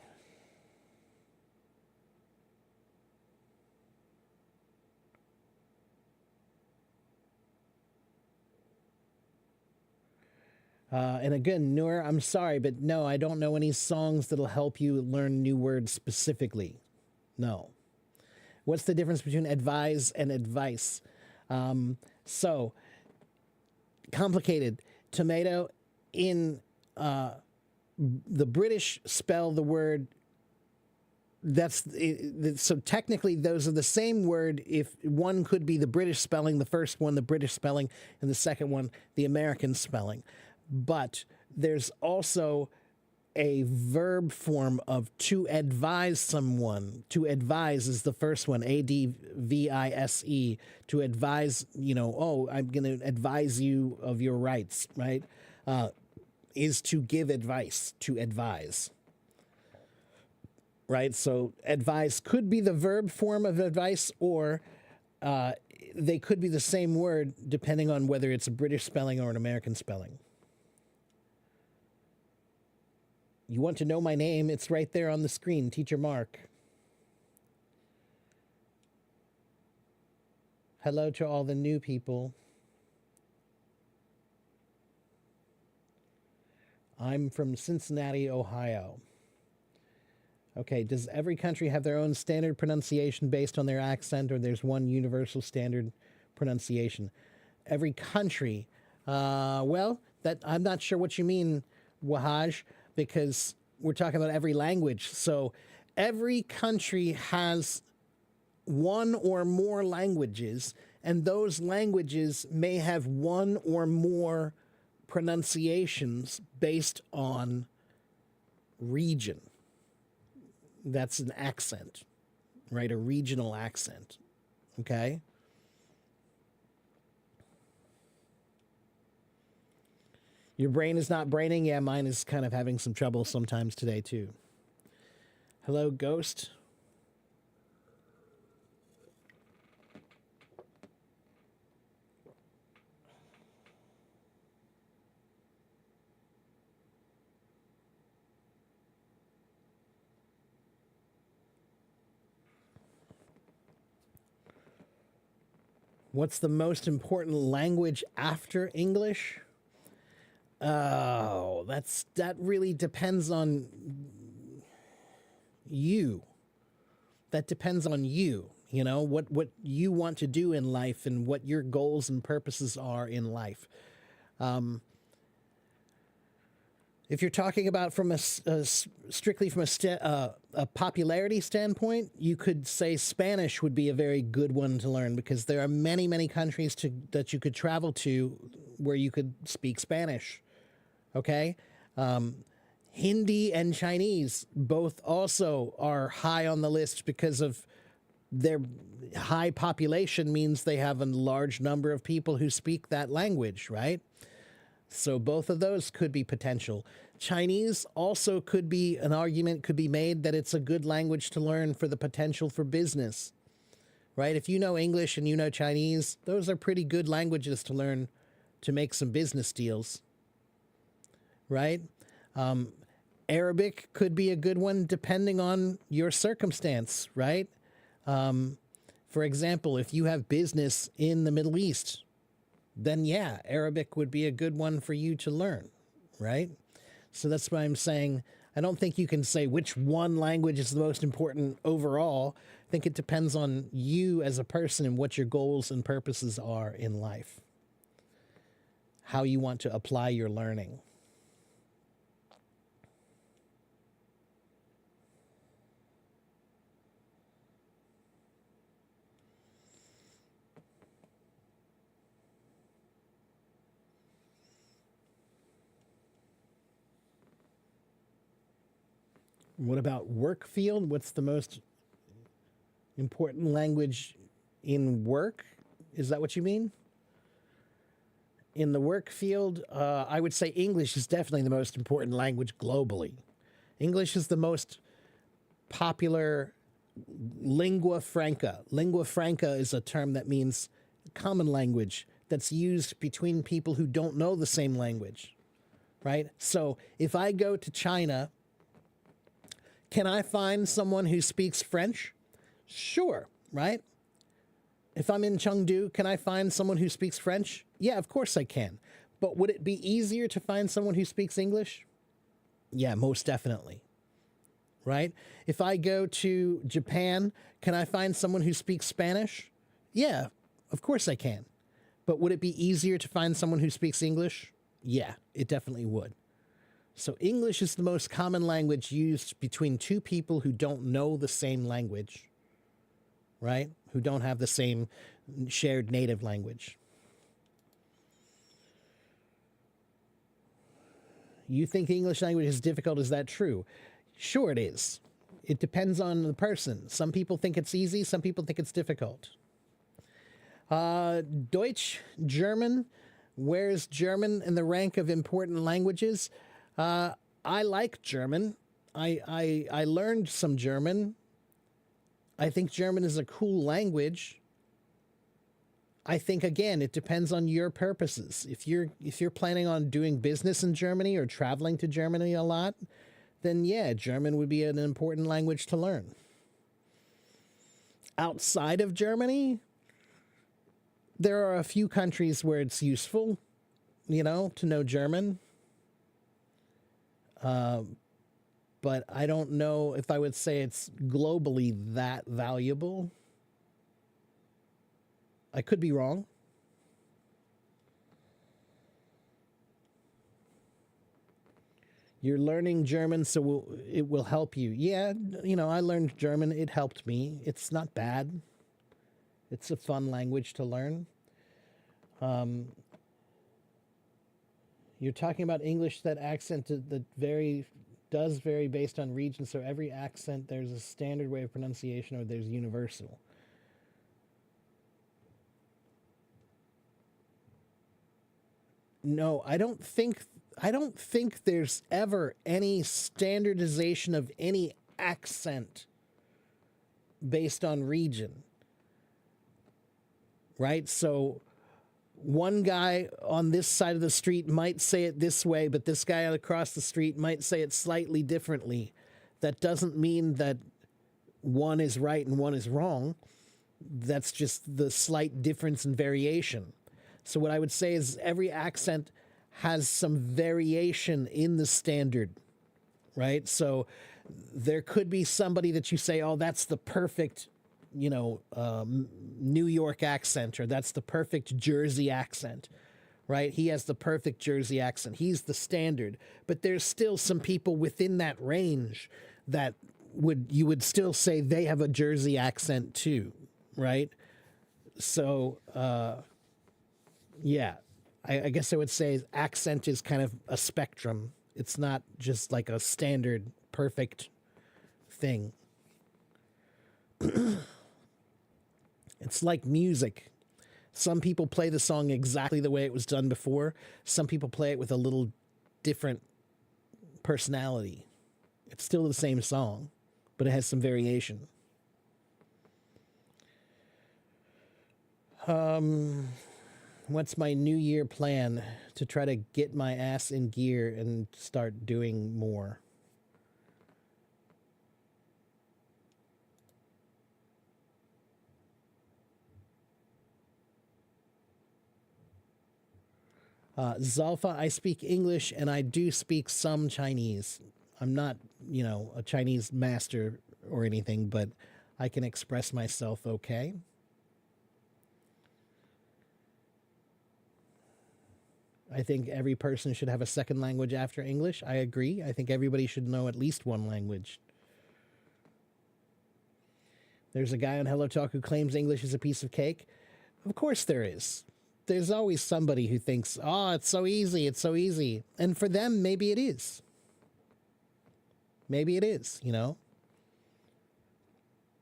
And again, Noor, I'm sorry, but no, I don't know any songs that'll help you learn new words specifically. No. What's the difference between advise and advice? So, complicated. Tomato, in the British spell the word, so technically those are the same word. If one could be the British spelling, the first one the British spelling, and the second one the American spelling. But there's also a verb form of to advise someone. To advise is the first one, advise. To advise, I'm going to advise you of your rights, right? Is to give advice, to advise. right? So advise could be the verb form of advice, or they could be the same word depending on whether it's a British spelling or an American spelling. You want to know my name? It's right there on the screen, Teacher Mark. Hello to all the new people. I'm from Cincinnati, Ohio. Okay, does every country have their own standard pronunciation based on their accent, or there's one universal standard pronunciation? Every country, well, that I'm not sure what you mean, Wahaj, because we're talking about every language. So every country has one or more languages, and those languages may have one or more pronunciations based on region. That's an accent, right? A regional accent, okay? Your brain is not braining? Yeah, mine is kind of having some trouble sometimes today, too. Hello, Ghost. What's the most important language after English? Oh, that really depends on you. That depends on you, you know, what you want to do in life and what your goals and purposes are in life. If you're talking about from strictly from a popularity standpoint, you could say Spanish would be a very good one to learn, because there are many, many countries that you could travel to where you could speak Spanish. Okay? Hindi and Chinese both also are high on the list because of their high population means they have a large number of people who speak that language, right? So both of those could be potential. Chinese also could be an argument could be made that it's a good language to learn for the potential for business, right? If you know English and you know Chinese, those are pretty good languages to learn to make some business deals, right? Arabic could be a good one depending on your circumstance, right? For example, if you have business in the Middle East, then yeah, Arabic would be a good one for you to learn, right? So that's why I'm saying I don't think you can say which one language is the most important overall. I think it depends on you as a person and what your goals and purposes are in life, how you want to apply your learning. What about work field? What's the most important language in work? Is that what you mean? In the work field, I would say English is definitely the most important language globally. English is the most popular lingua franca. Lingua franca is a term that means common language that's used between people who don't know the same language, right? So if I go to China, can I find someone who speaks French? Sure, right? If I'm in Chengdu, can I find someone who speaks French? Yeah, of course I can. But would it be easier to find someone who speaks English? Yeah, most definitely. Right? If I go to Japan, can I find someone who speaks Spanish? Yeah, of course I can. But would it be easier to find someone who speaks English? Yeah, it definitely would. So English is the most common language used between two people who don't know the same language, right? Who don't have the same shared native language. You think English language is difficult? Is that true? Sure it is. It depends on the person. Some people think it's easy. Some people think it's difficult. Deutsch, German. Where's German in the rank of important languages? I like German. I learned some German. I think German is a cool language. I think again, it depends on your purposes. If you're planning on doing business in Germany or traveling to Germany a lot, then yeah, German would be an important language to learn. Outside of Germany, there are a few countries where it's useful, to know German. But I don't know if I would say it's globally that valuable. I could be wrong. You're learning German, so it will help you. Yeah, I learned German. It helped me. It's not bad. It's a fun language to learn. You're talking about English, that accent that does vary based on region. So every accent, there's a standard way of pronunciation, or there's universal. No, I don't think there's ever any standardization of any accent based on region, right? So one guy on this side of the street might say it this way, but this guy across the street might say it slightly differently. That doesn't mean that one is right and one is wrong. That's just the slight difference in variation. So what I would say is every accent has some variation in the standard, right? So there could be somebody that you say, oh, that's the perfect, New York accent, or that's the perfect Jersey accent, right? He has the perfect Jersey accent. He's the standard. But there's still some people within that range that you would still say they have a Jersey accent too, right? So, yeah, I guess I would say accent is kind of a spectrum. It's not just like a standard perfect thing. It's like music. Some people play the song exactly the way it was done before. Some people play it with a little different personality. It's still the same song, but it has some variation. What's my New Year plan? To try to get my ass in gear and start doing more. Zalfa, I speak English and I do speak some Chinese. I'm not, a Chinese master or anything, but I can express myself okay. I think every person should have a second language after English. I agree. I think everybody should know at least one language. There's a guy on Hello Talk who claims English is a piece of cake. Of course there is. There's always somebody who thinks, oh, it's so easy, it's so easy. And for them, maybe it is. Maybe it is,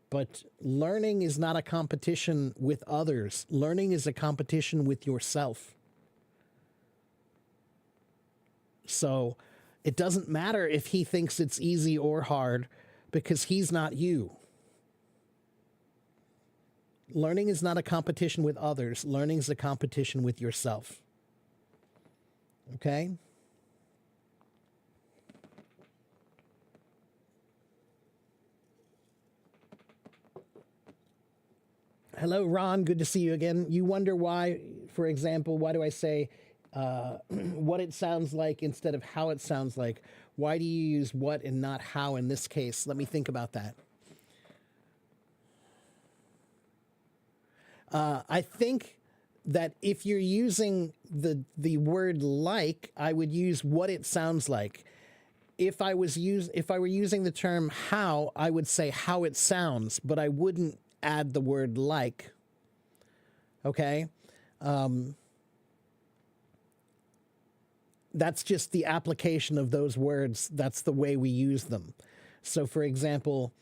But learning is not a competition with others. Learning is a competition with yourself. So it doesn't matter if he thinks it's easy or hard, because he's not you. Learning is not a competition with others. Learning is a competition with yourself. Okay? Hello, Ron. Good to see you again. You wonder why, for example, why do I say what it sounds like instead of how it sounds like? Why do you use what and not how in this case? Let me think about that. I think that if you're using the word like, I would use what it sounds like. If I were using the term how, I would say how it sounds, but I wouldn't add the word like. Okay? That's just the application of those words. That's the way we use them. So, for example,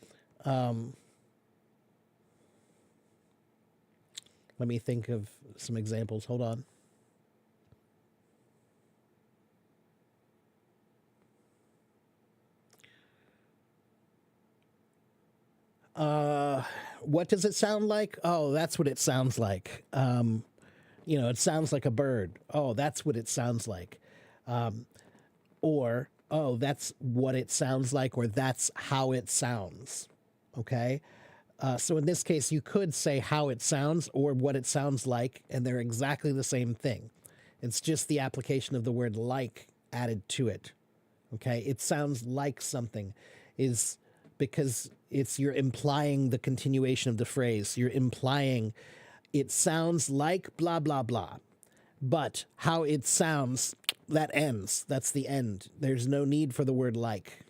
let me think of some examples. Hold on. What does it sound like? Oh, that's what it sounds like. It sounds like a bird. Oh, that's what it sounds like. Or, oh, that's what it sounds like, or that's how it sounds. Okay. So in this case, you could say how it sounds or what it sounds like, and they're exactly the same thing. It's just the application of the word like added to it. Okay. It sounds like something is because you're implying the continuation of the phrase. You're implying it sounds like blah, blah, blah. But how it sounds, that ends. That's the end. There's no need for the word like.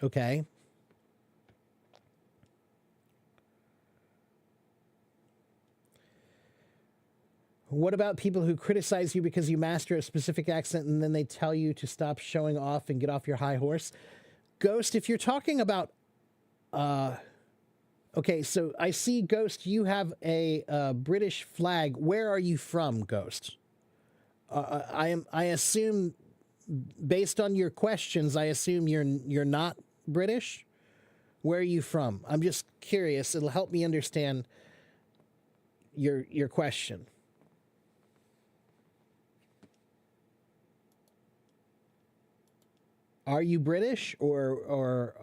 Okay? What about people who criticize you because you master a specific accent and then they tell you to stop showing off and get off your high horse? Ghost, if you're talking about... okay, so I see, Ghost, you have a British flag. Where are you from, Ghost? I assume, based on your questions, I assume you're not British. Where are you from? I'm just curious. It'll help me understand your question. Are you British, or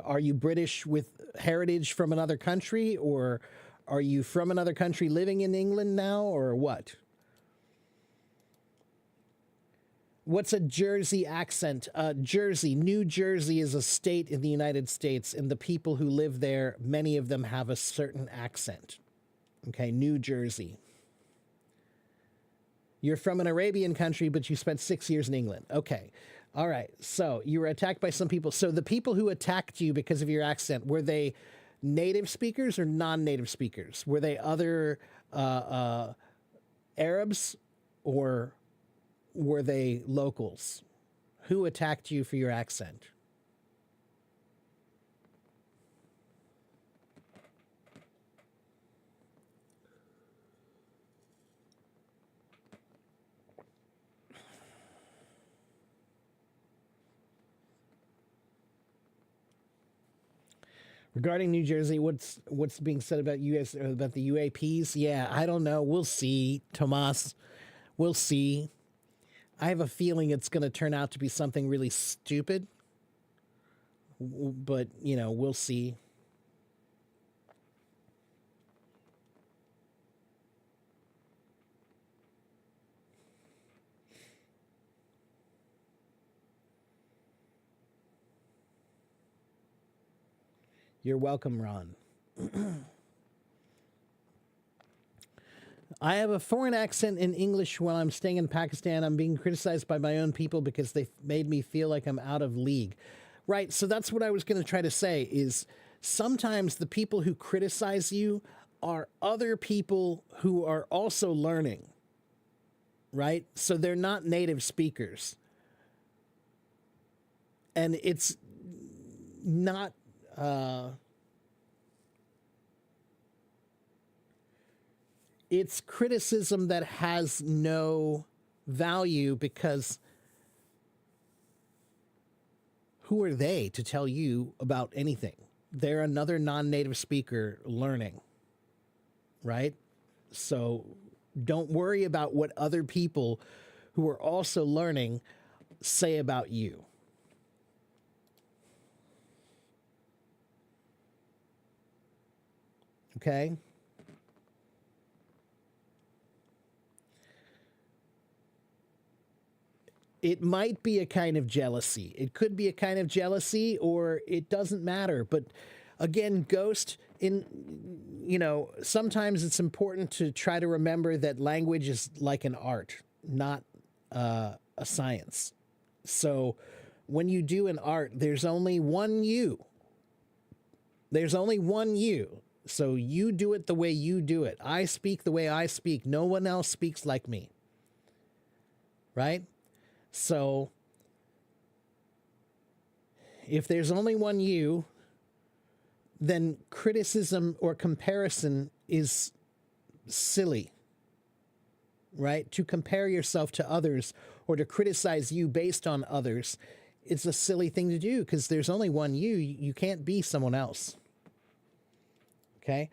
are you British with heritage from another country, or are you from another country living in England now, or what? What's a Jersey accent? Jersey, New Jersey is a state in the United States, and the people who live there, many of them have a certain accent. Okay, New Jersey. You're from an Arabian country, but you spent 6 years in England. Okay. All right. So you were attacked by some people. So the people who attacked you because of your accent, were they native speakers or non-native speakers? Were they other Arabs, or were they locals? Who attacked you for your accent? Regarding New Jersey, what's being said about US, about the UAPs? Yeah, I don't know. We'll see, Tomas. We'll see. I have a feeling it's going to turn out to be something really stupid. But, we'll see. You're welcome, Ron. I have a foreign accent in English while I'm staying in Pakistan. I'm being criticized by my own people because they made me feel like I'm out of league. Right, so that's what I was going to try to say is sometimes the people who criticize you are other people who are also learning. Right? So they're not native speakers. And it's not... it's criticism that has no value because who are they to tell you about anything? They're another non-native speaker learning, right? So don't worry about what other people who are also learning say about you. Okay? It might be a kind of jealousy. It could be a kind of jealousy, or it doesn't matter. But again, Ghost, sometimes it's important to try to remember that language is like an art, not a science. So when you do an art, there's only one you. There's only one you. So you do it the way you do it. I speak the way I speak. No one else speaks like me. Right? So if there's only one you, then criticism or comparison is silly. Right? To compare yourself to others or to criticize you based on others, it's a silly thing to do because there's only one you. You can't be someone else. Okay.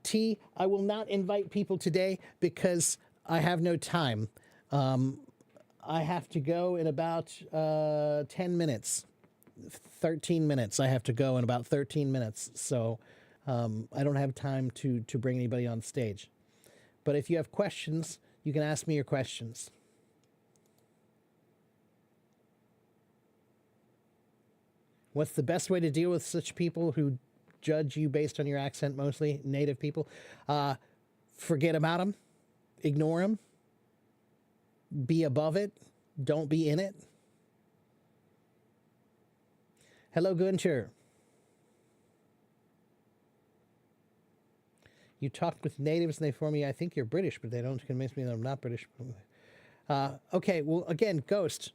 T, I will not invite people today because I have no time. I have to go in about 10 minutes, 13 minutes. I have to go in about 13 minutes. So I don't have time to bring anybody on stage. But if you have questions, you can ask me your questions. What's the best way to deal with such people who judge you based on your accent, mostly native people? Forget about them, ignore them, be above it, don't be in it. Hello, Gunter. You talk with natives and they inform me I think you're British, but they don't convince me that I'm not British. Okay, well, again, Ghost.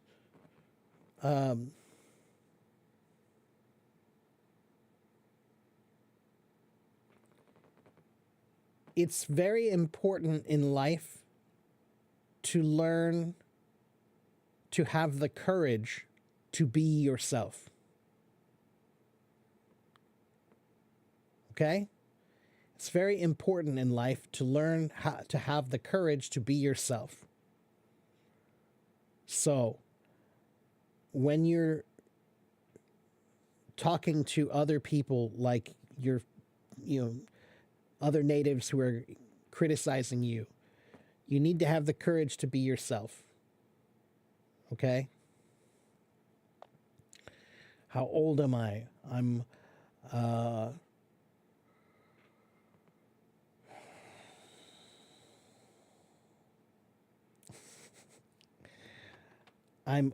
It's very important in life to learn to have the courage to be yourself. Okay? It's very important in life to learn how to have the courage to be yourself. So, when you're talking to other people like other natives who are criticizing you, you need to have the courage to be yourself. Okay? How old am I? I'm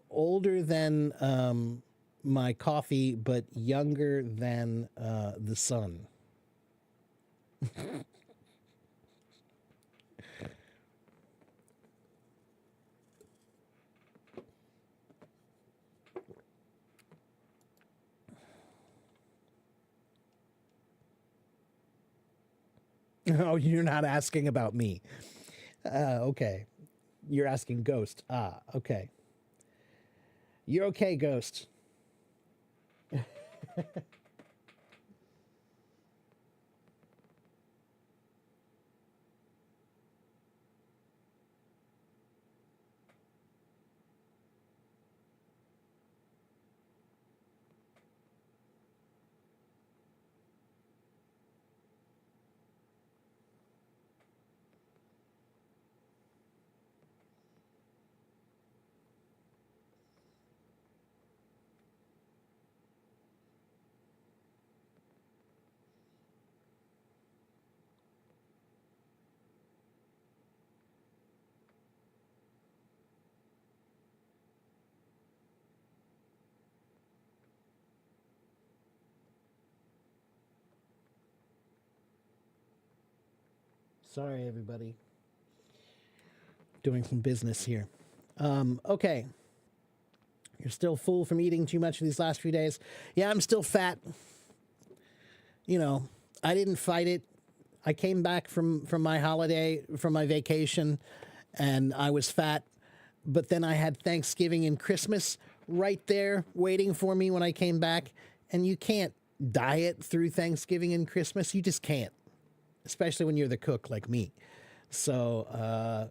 older than my coffee, but younger than the sun. Oh, you're not asking about me. Okay. You're asking Ghost. Okay. You're okay, Ghost. Sorry, everybody. Doing some business here. Okay. You're still full from eating too much these last few days. Yeah, I'm still fat. You know, I didn't fight it. I came back from my holiday, from my vacation, and I was fat. But then I had Thanksgiving and Christmas right there waiting for me when I came back. And you can't diet through Thanksgiving and Christmas. You just can't, especially when you're the cook like me. So,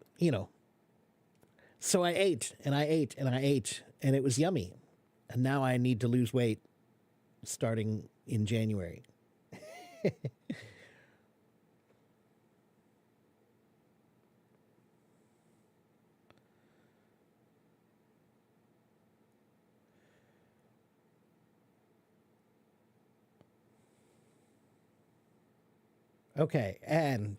so I ate and I ate and I ate, and it was yummy. And now I need to lose weight starting in January. Okay, and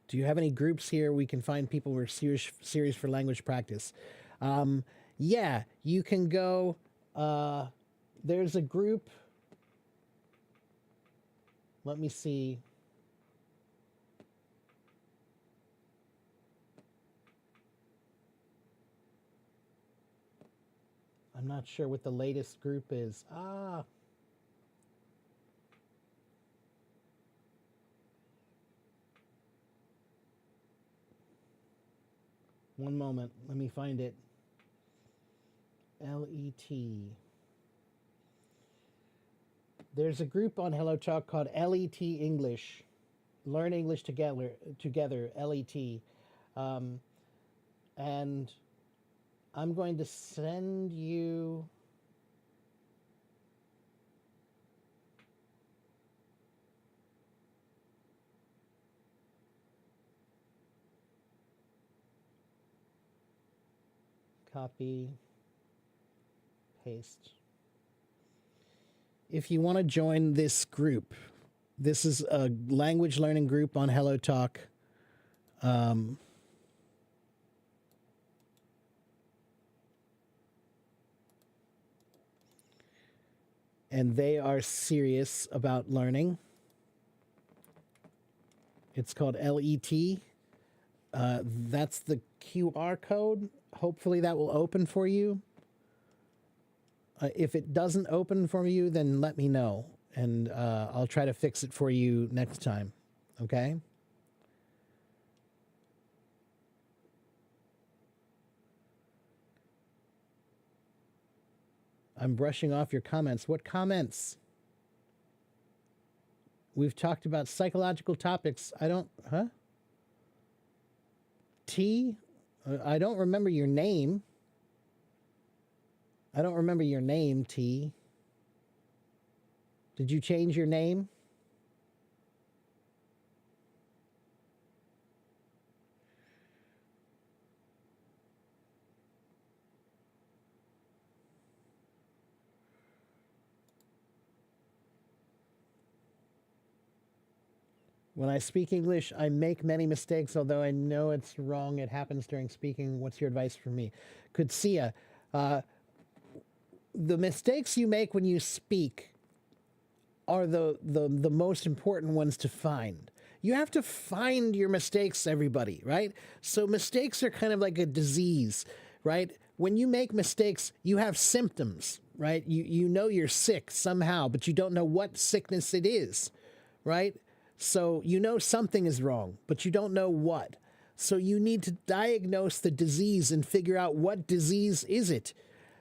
do you have any groups here we can find people who are serious for language practice? Yeah, you can go. There's a group. Let me see. I'm not sure what the latest group is. One moment. Let me find it. L-E-T. There's a group on Hello Talk called LET English. Learn English together, LET. And I'm going to send you copy, paste. If you want to join this group, this is a language learning group on Hello Talk. And they are serious about learning. It's called LET. That's the QR code. Hopefully that will open for you. If it doesn't open for you, then let me know, and I'll try to fix it for you next time. Okay? I'm brushing off your comments. What comments? We've talked about psychological topics. T? I don't remember your name. I don't remember your name, T. Did you change your name? When I speak English, I make many mistakes, although I know it's wrong. It happens during speaking. What's your advice for me? Kutsia, the mistakes you make when you speak are the most important ones to find. You have to find your mistakes, everybody, right? So mistakes are kind of like a disease, right? When you make mistakes, you have symptoms, right? You know you're sick somehow, but you don't know what sickness it is, right? So you know something is wrong, but you don't know what. So you need to diagnose the disease and figure out what disease is it.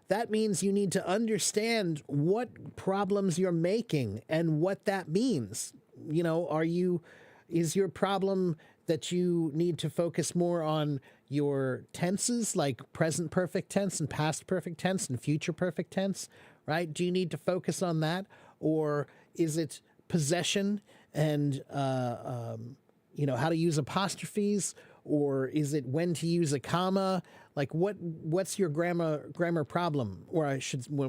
That means you need to understand what problems you're making and what that means. You know, is your problem that you need to focus more on your tenses, like present perfect tense and past perfect tense and future perfect tense, right? Do you need to focus on that? Or is it possession and, how to use apostrophes? Or is it when to use a comma? Like what's your grammar problem? Or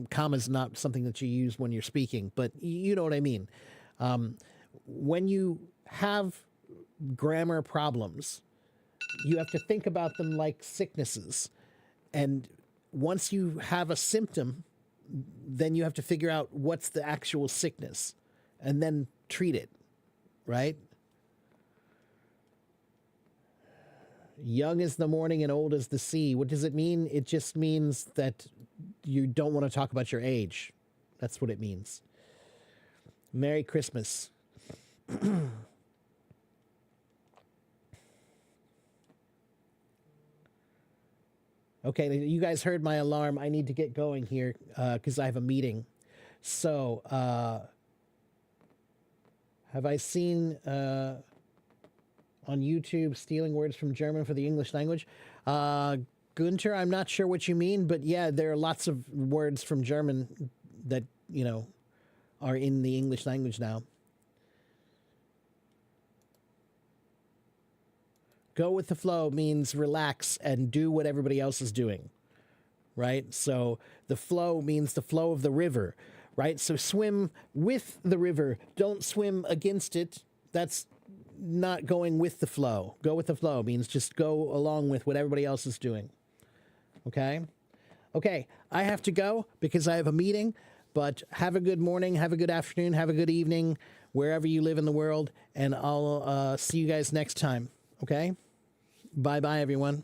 comma is not something that you use when you're speaking, but you know what I mean. When you have grammar problems, you have to think about them like sicknesses. And once you have a symptom, then you have to figure out what's the actual sickness and then treat it, right? Young as the morning and old as the sea. What does it mean? It just means that you don't want to talk about your age. That's what it means. Merry Christmas. Okay, you guys heard my alarm. I need to get going here because I have a meeting. So, have I seen on YouTube stealing words from German for the English language? Gunter, I'm not sure what you mean, but yeah, there are lots of words from German that, are in the English language now. Go with the flow means relax and do what everybody else is doing, right? So the flow means the flow of the river, right? So swim with the river. Don't swim against it. That's not going with the flow. Go with the flow means just go along with what everybody else is doing. Okay? Okay, I have to go because I have a meeting, but have a good morning, have a good afternoon, have a good evening, wherever you live in the world, and I'll see you guys next time. Okay? Bye-bye, everyone.